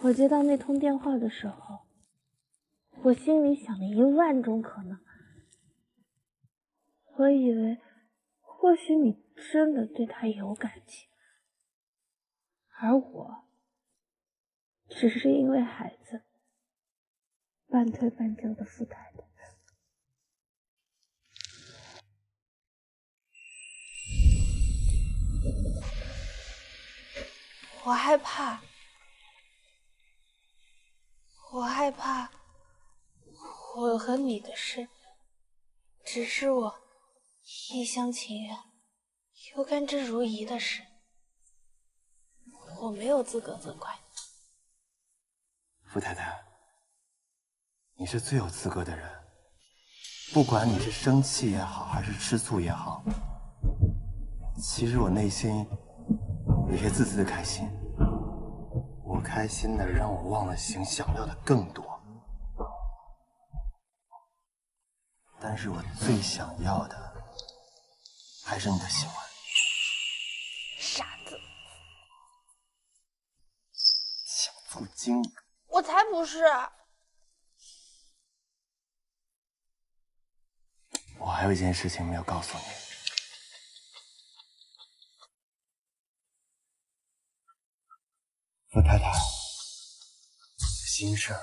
我接到那通电话的时候，我心里想了10000种可能。我以为，或许你真的对他有感情，而我，只是因为孩子，半推半就的傅太太。我害怕，我和你的事，只是我一厢情愿又甘之如饴的事，我没有资格责怪你。傅太太，你是最有资格的人，不管你是生气也好，还是吃醋也好，其实我内心有些自私的开心。我开心的让我忘了形，想要的更多。但是我最想要的还是你的喜欢。傻子，想做经理？我才不是！我还有一件事情没有告诉你。傅太太，心事儿。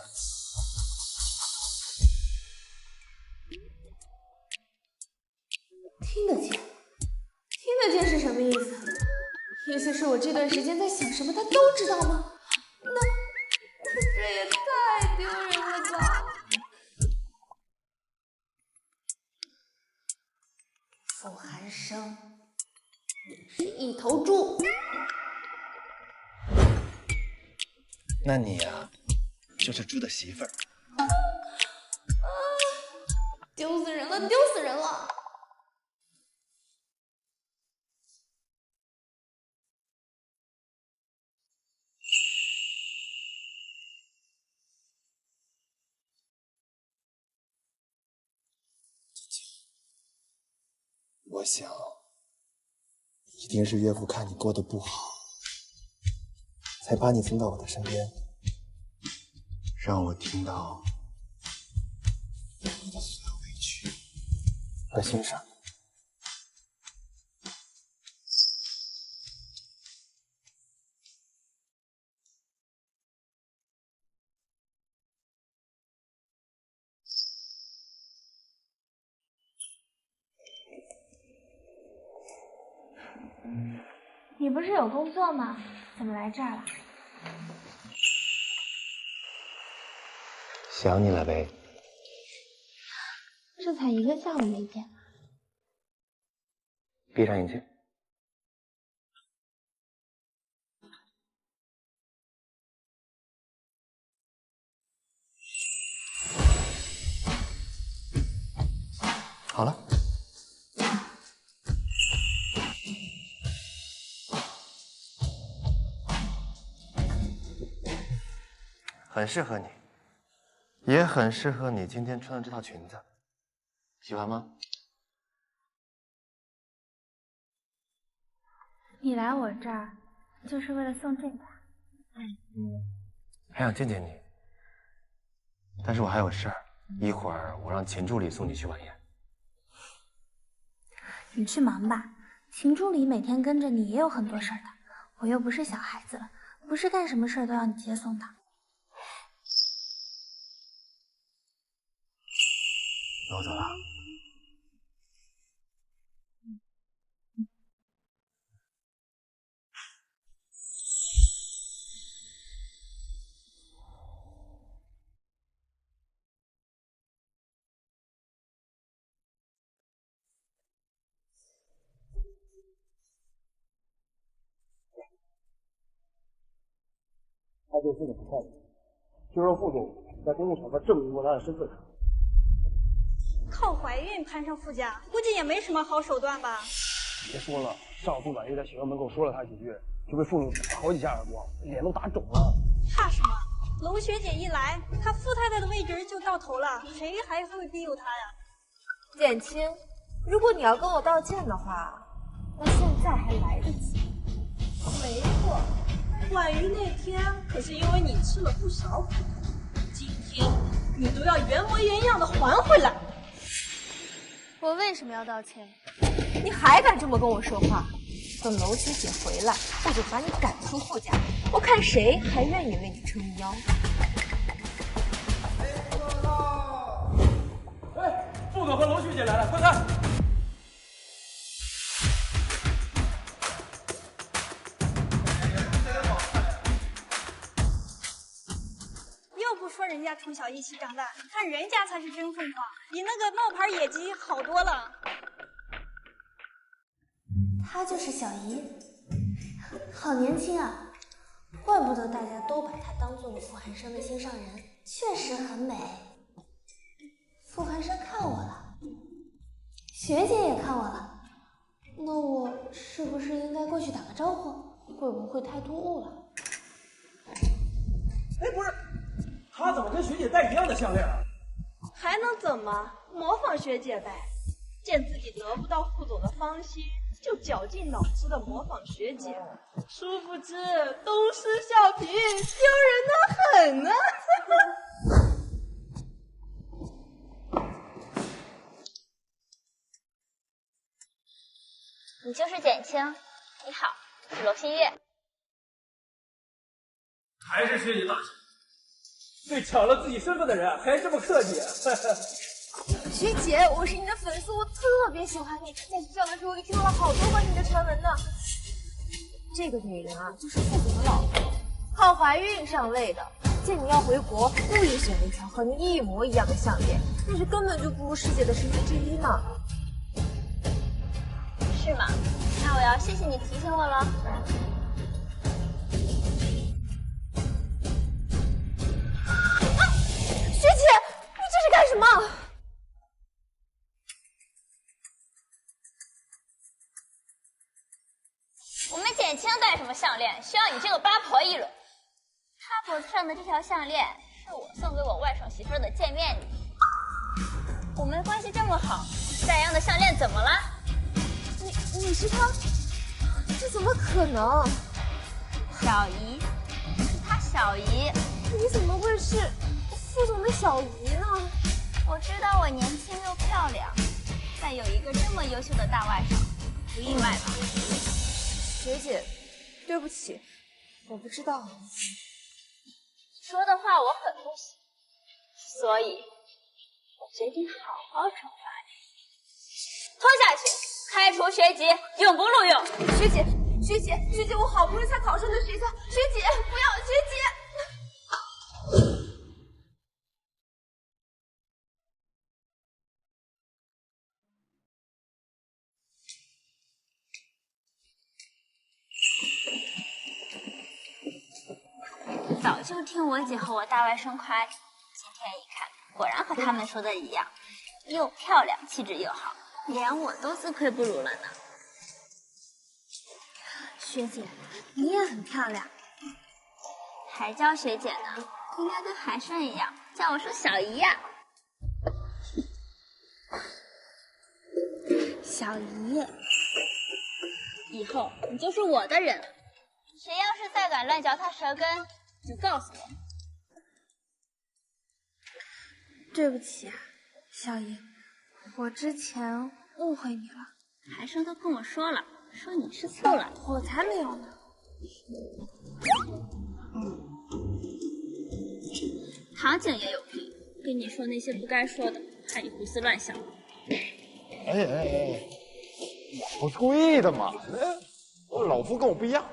听得见，听得见是什么意思？意思是我这段时间在想什么，他都知道吗？那这也太丢人了吧！傅寒生，你是一头猪。那你呀，就是猪的媳妇儿。丢死人了，丢死人了！我想，一定是岳父看你过得不好，才把你送到我的身边，让我听到你的所有委屈和心伤。你不是有工作吗？怎么来这儿了？想你了呗。这才一个下午没见。闭上眼睛。好了。很适合你，也很适合你今天穿的这套裙子，喜欢吗？你来我这儿就是为了送这个？还想见见你，但是我还有事儿，一会儿我让秦助理送你去晚宴。你去忙吧，秦助理每天跟着你也有很多事儿的，我又不是小孩子了，不是干什么事儿都要你接送的。那我走了。他对副总不靠谱，就让副总在公共场合证明过他的身份。靠怀孕攀上副驾，估计也没什么好手段吧？别说了，上次晚一在学校门口说了他几句，就被副总打好几下耳光，脸都打肿了。怕什么？娄学姐一来，她傅太太的位置就到头了，谁还会逼由她呀？简青，如果你要跟我道歉的话，那现在还来得及。没错，婉瑜那天可是因为你吃了不少苦，今天你都要原模原样的还回来。我为什么要道歉？你还敢这么跟我说话？等娄学姐回来，我就把你赶出傅家，我看谁还愿意为你撑腰。哎，副总和娄学姐来了，快看！又不说人家从小一起长大，看人家才是真凤凰，比那个冒牌野鸡好多了。她就是小姨，好年轻啊，怪不得大家都把她当做了傅寒生的心上人，确实很美。傅寒生看我了，学姐也看我了，那我是不是应该过去打个招呼？会不会太突兀了？哎，不是，他怎么跟学姐戴一样的项链啊？还能怎么？模仿学姐呗。见自己得不到副总的芳心，就绞尽脑汁的模仿学姐，殊不知东施效颦，丢人的很呢。你就是简青，你好，我是罗新月。还是学姐大气，对抢了自己身份的人还这么客气。学姐，我是你的粉丝，我特别喜欢你。在学校的时候，也听到了好多关于你的传闻呢。这个女人啊，就是副总的老婆，靠怀孕上位的。见你要回国，故意选了一条和你一模一样的项链，但是根本就不如师姐的1/10呢。是吗？那我要谢谢你提醒我了。学姐，你这是干什么？我们简青戴什么项链，需要你这个八婆议论？他脖子上的这条项链是我送给我外甥媳妇的见面礼。我们关系这么好，戴一样的项链怎么了？你是他？这怎么可能？小姨，是他小姨。你怎么会是副总的小姨呢？我知道我年轻又漂亮，再有一个这么优秀的大外甥，不意外吧？学姐，对不起，我不知道。说的话我很不喜，所以我决定好好惩罚你。拖下去，开除学籍，永不录用。学姐，我好不容易才考上的学校，学姐不要，学姐。早就听我姐和我大外甥夸你，今天一看，果然和他们说的一样，又漂亮，气质又好，连我都自愧不如了呢。学姐，你也很漂亮，还叫学姐呢，应该跟韩胜一样，叫我声小姨呀。小姨，以后你就是我的人了，谁要是再敢乱嚼他舌根，就告诉我。对不起啊，小姨，我之前误会你了。韩生都跟我说了，说你吃醋了，我才没有呢。唐景也有病，跟你说那些不该说的，害你胡思乱想。哎，我不是故意的嘛，我老夫跟我不一样。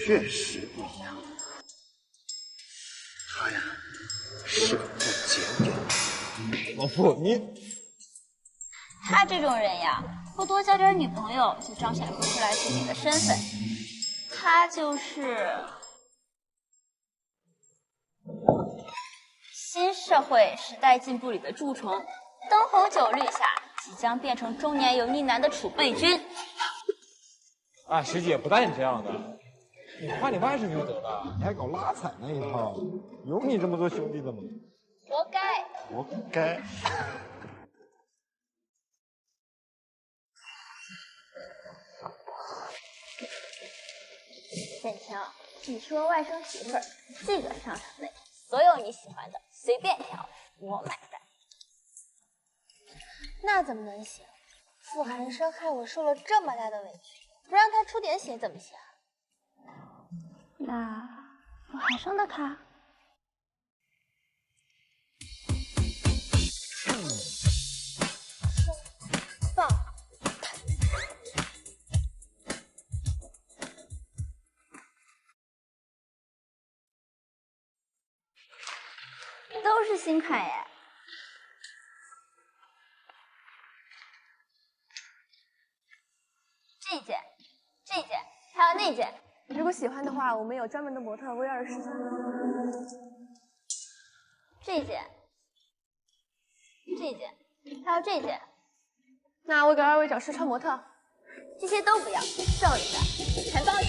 确实不一样。他呀，是个不检点的人。老夫，你他这种人呀，不多交点女朋友就彰显不出来自己的身份。他就是新社会时代进步里的蛀虫，灯红酒绿下即将变成中年油腻男的储备军。啊，学姐不带你这样的，你夸你外甥就得了，你还搞拉踩那一套，有你这么多兄弟的吗？活该！活该！简晴，你是我外甥媳妇儿，这个商场内所有你喜欢的随便挑，我买单。那怎么能行？傅寒生害我受了这么大的委屈，不让他出点血怎么行？那傅寒生的卡？放。都是新款耶。这件，这件，还有那件。如果喜欢的话，我们有专门的模特为24小时。这件，这件，还有这件。那我给2位找试穿模特。这些都不要，送你的，全包你。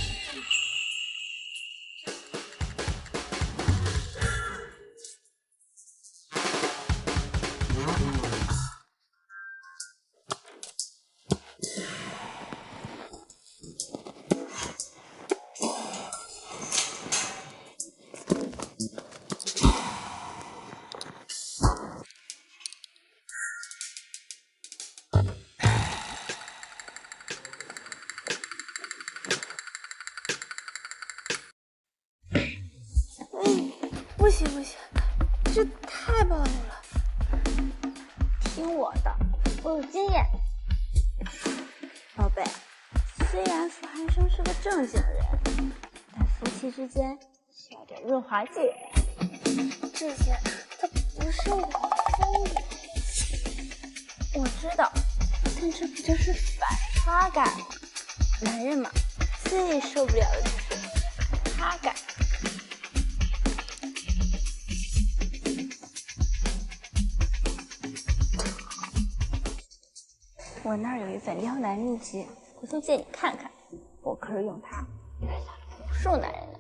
不行不行，这太暴露了。听我的，我有经验。宝贝，虽然傅寒生是个正经人，但夫妻之间需要点润滑剂。这些他不是我风格。我知道，但这不就是反差感？男人嘛，最受不了的就是反差感。我那儿有一本撩男秘籍，回头借你看看。我可是用它虐杀了无数男人的。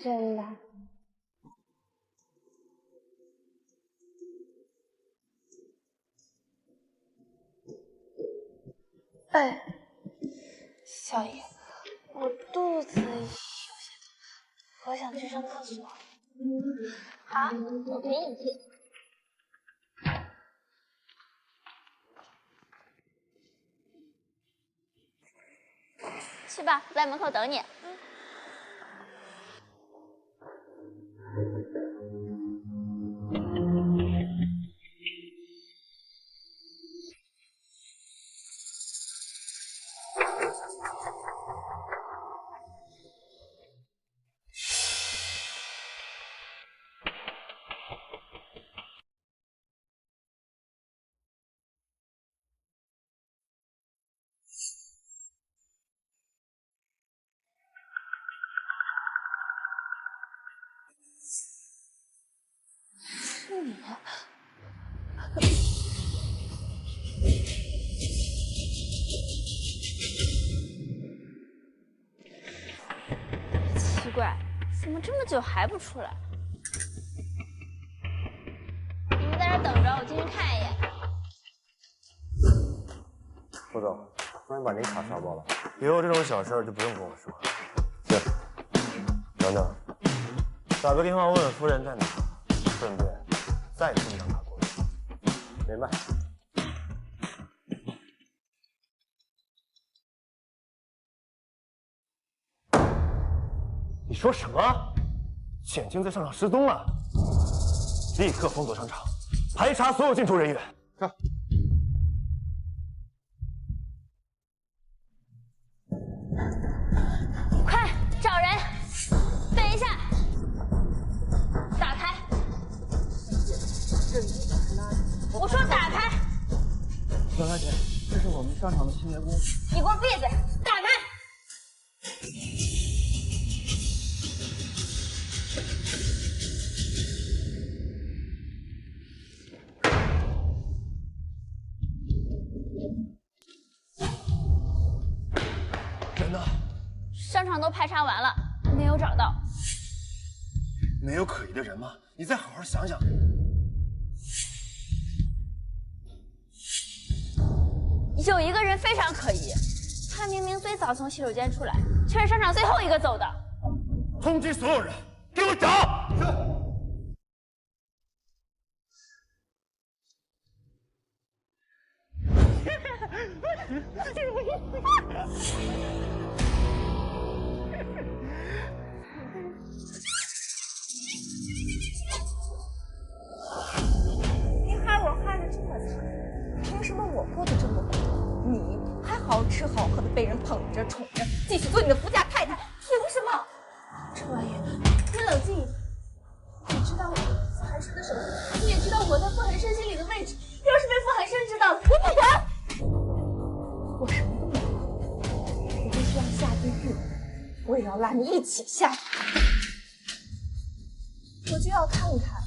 真的？哎，小爷，我肚子有些疼，我想去上厕所。好，我陪你去。去吧，在门口等你。是你？奇怪，怎么这么久还不出来？你们在这等着，我进去看一眼。副总，突然把您卡刷爆了，以后这种小事就不用跟我说。是。等等，打个电话问问夫人在哪，顺便再送张卡过去。明白。你说什么？简青在商场失踪了，立刻封锁商场，排查所有进出人员。是。快找人！等一下，打开！我说打开！小大姐，这是我们商场的新员工。你给我闭嘴！打开！人呢？商场都排查完了，没有找到。没有可疑的人吗？你再好好想想。有一个人非常可疑，他明明最早从洗手间出来，却是商场最后一个走的。通知所有人，给我找！是。您害我害得这么惨，凭什么我过得这么苦，你还好吃好喝的被人捧着宠着，继续做你的富家太太？凭什么？陈婉言，你冷静一点。你知道我傅寒生的手机，你也知道我在傅寒生心里的位置。要是被傅寒生知道了，你不管。我什么都没有，我就是要下地狱，我也要拉你一起下。我就要看看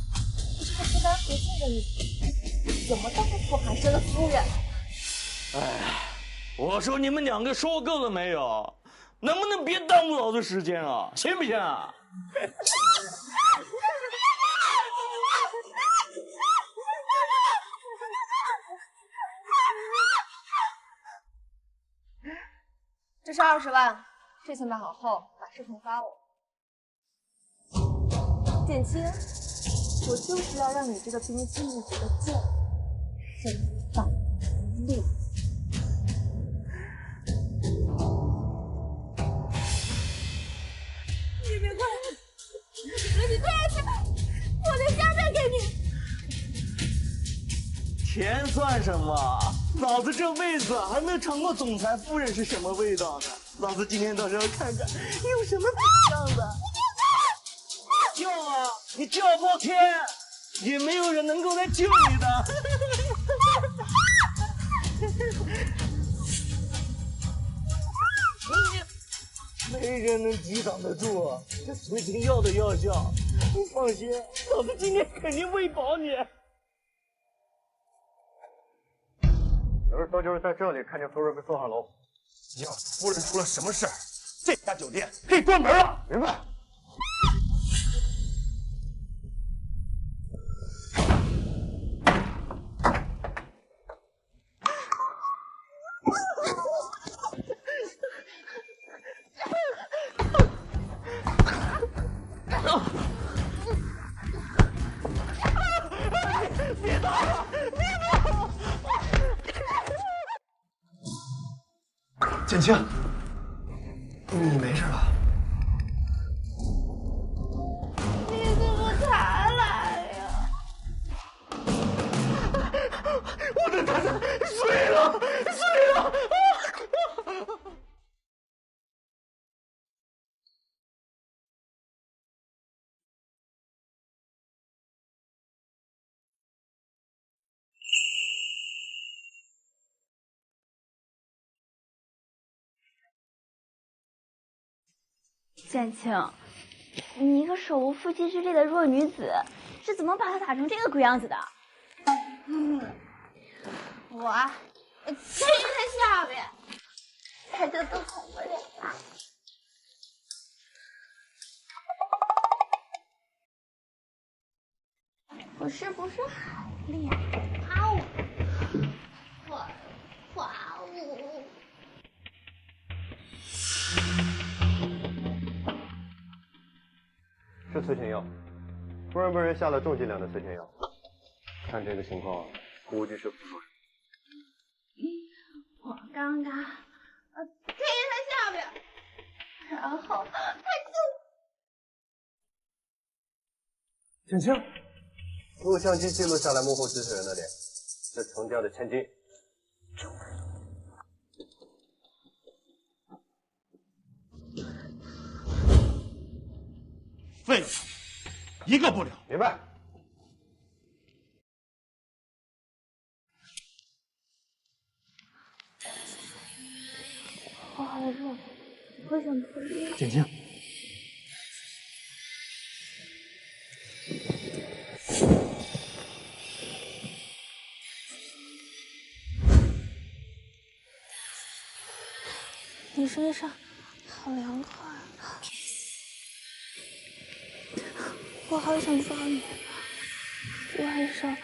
这个不丹不敬的你怎么当着傅寒生的夫人。哎，我说你们两个说够了没有？能不能别耽误老子时间啊？行不行啊？这是20万，事情办好后把视频发我。简青，我就是要让你这个冰清玉洁的贱身败名裂。你明明算什么？老子这辈子还没有尝过总裁夫人是什么味道呢。老子今天到时候看看有什么样的。叫啊！你叫半天，也没有人能够来救你的。没人能抵挡得住这随情药的药效。你放心，老子今天肯定喂饱你。有人说就是在这里看见夫人被送上楼。要是夫人出了什么事儿，这家酒店可以关门了。明白。别打了！别打了！简青，你没事吧？你怎么才来呀？我的太太睡了，睡了！简青，你一个手无缚鸡之力的弱女子，是怎么把他打成这个鬼样子的？我亲他下边，他就动不了。我是不是很厉害？啊呜！哇呜！是催情药，夫人被人下了重剂量的催情药，看这个情况，估计是副作用。我刚刚推他下边，然后他就……简青，录像机记录下来幕后支持人的脸，是程家的千金。废物，一个不留。明白。我好热，我想脱衣服。简青，你身上好凉快，我好想抓你，晚上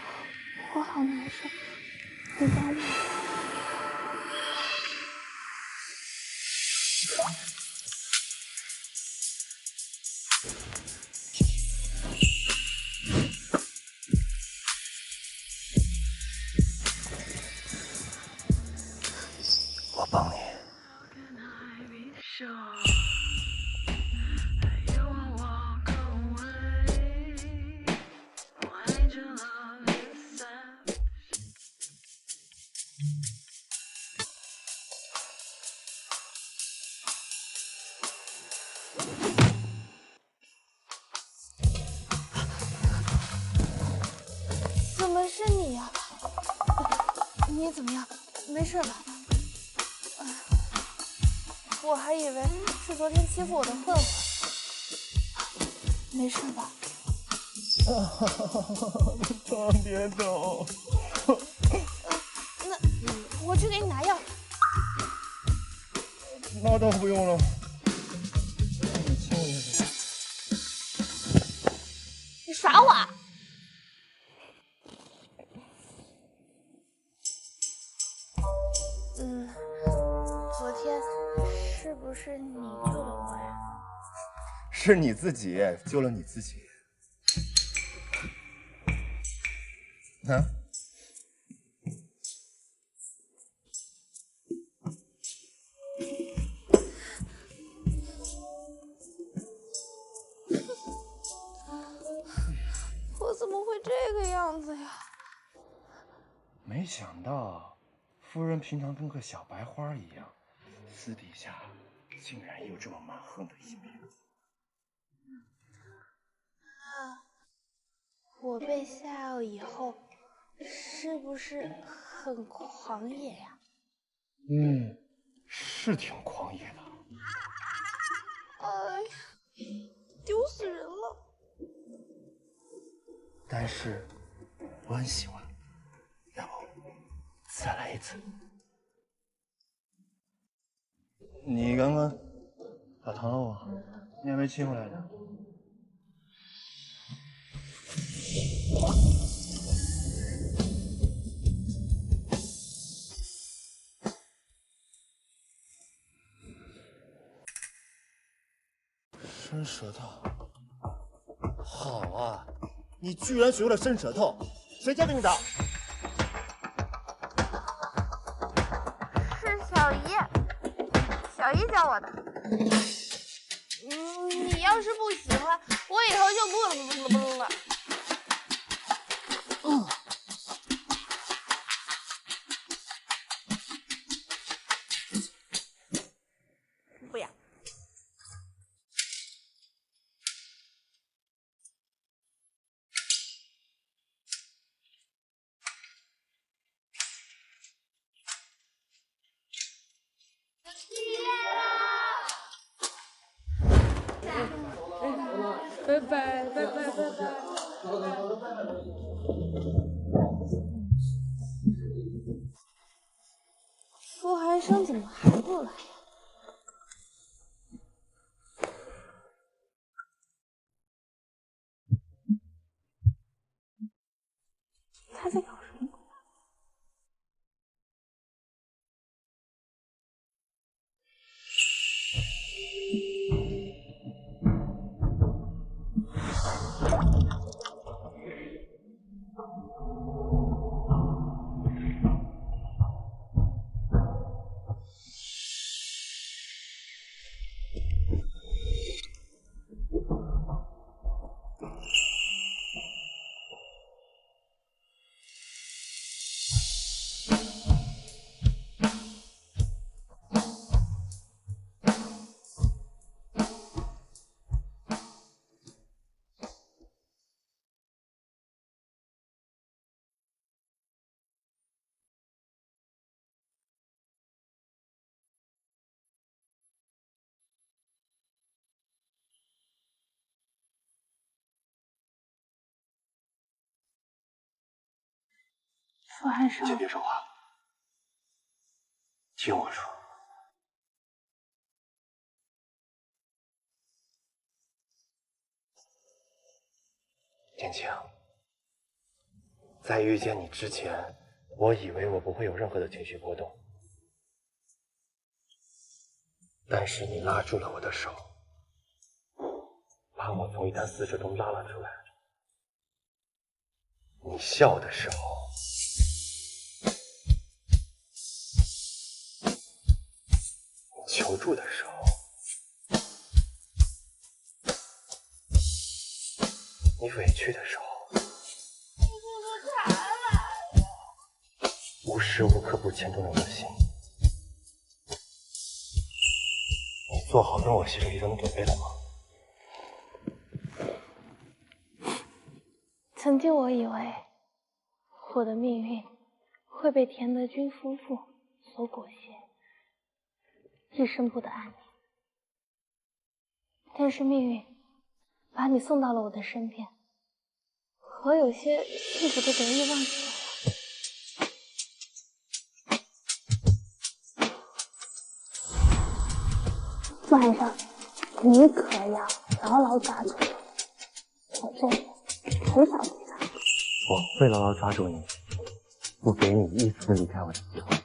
我好难受，你帮我。我帮你。怎么是你呀？你怎么样？没事吧？我还以为是昨天欺负我的混混。没事吧？长别走。那我去给你拿药。那倒不用了。你亲我一下。你耍我啊？昨天是不是你救的我呀？是你自己救了你自己。啊？我怎么会这个样子呀？没想到夫人平常跟个小白花一样，私底下竟然有这么蛮横的一面。我被下药以后，是不是很狂野呀？是挺狂野的。哎呀，丢死人了！但是我很喜欢，要不再来一次？你刚刚打疼了我，你还没亲我来着。伸舌头，好啊！你居然学会了伸舌头，谁教给你的？是小姨，小姨教我的。你要是不喜欢，我以后就不了。不要。拜拜拜拜拜拜。傅寒生怎么还不来呀？他在搞什么鬼？傅寒生，先别说话，听我说。天晴，在遇见你之前，我以为我不会有任何的情绪波动，但是你拉住了我的手，把我从一滩死水中拉了出来。你笑的时候，你求助的时候，你委屈的时候，无时无刻不牵动着我的心。你做好跟我携手一生的准备了吗？曾经我以为我的命运会被田德军夫妇所裹挟，一生不得安宁。但是命运把你送到了我的身边，我有些幸福的得意忘形了。傅寒生，你可要牢牢抓住我这个很小的他。我会牢牢抓住你，不给你一丝离开我的机会。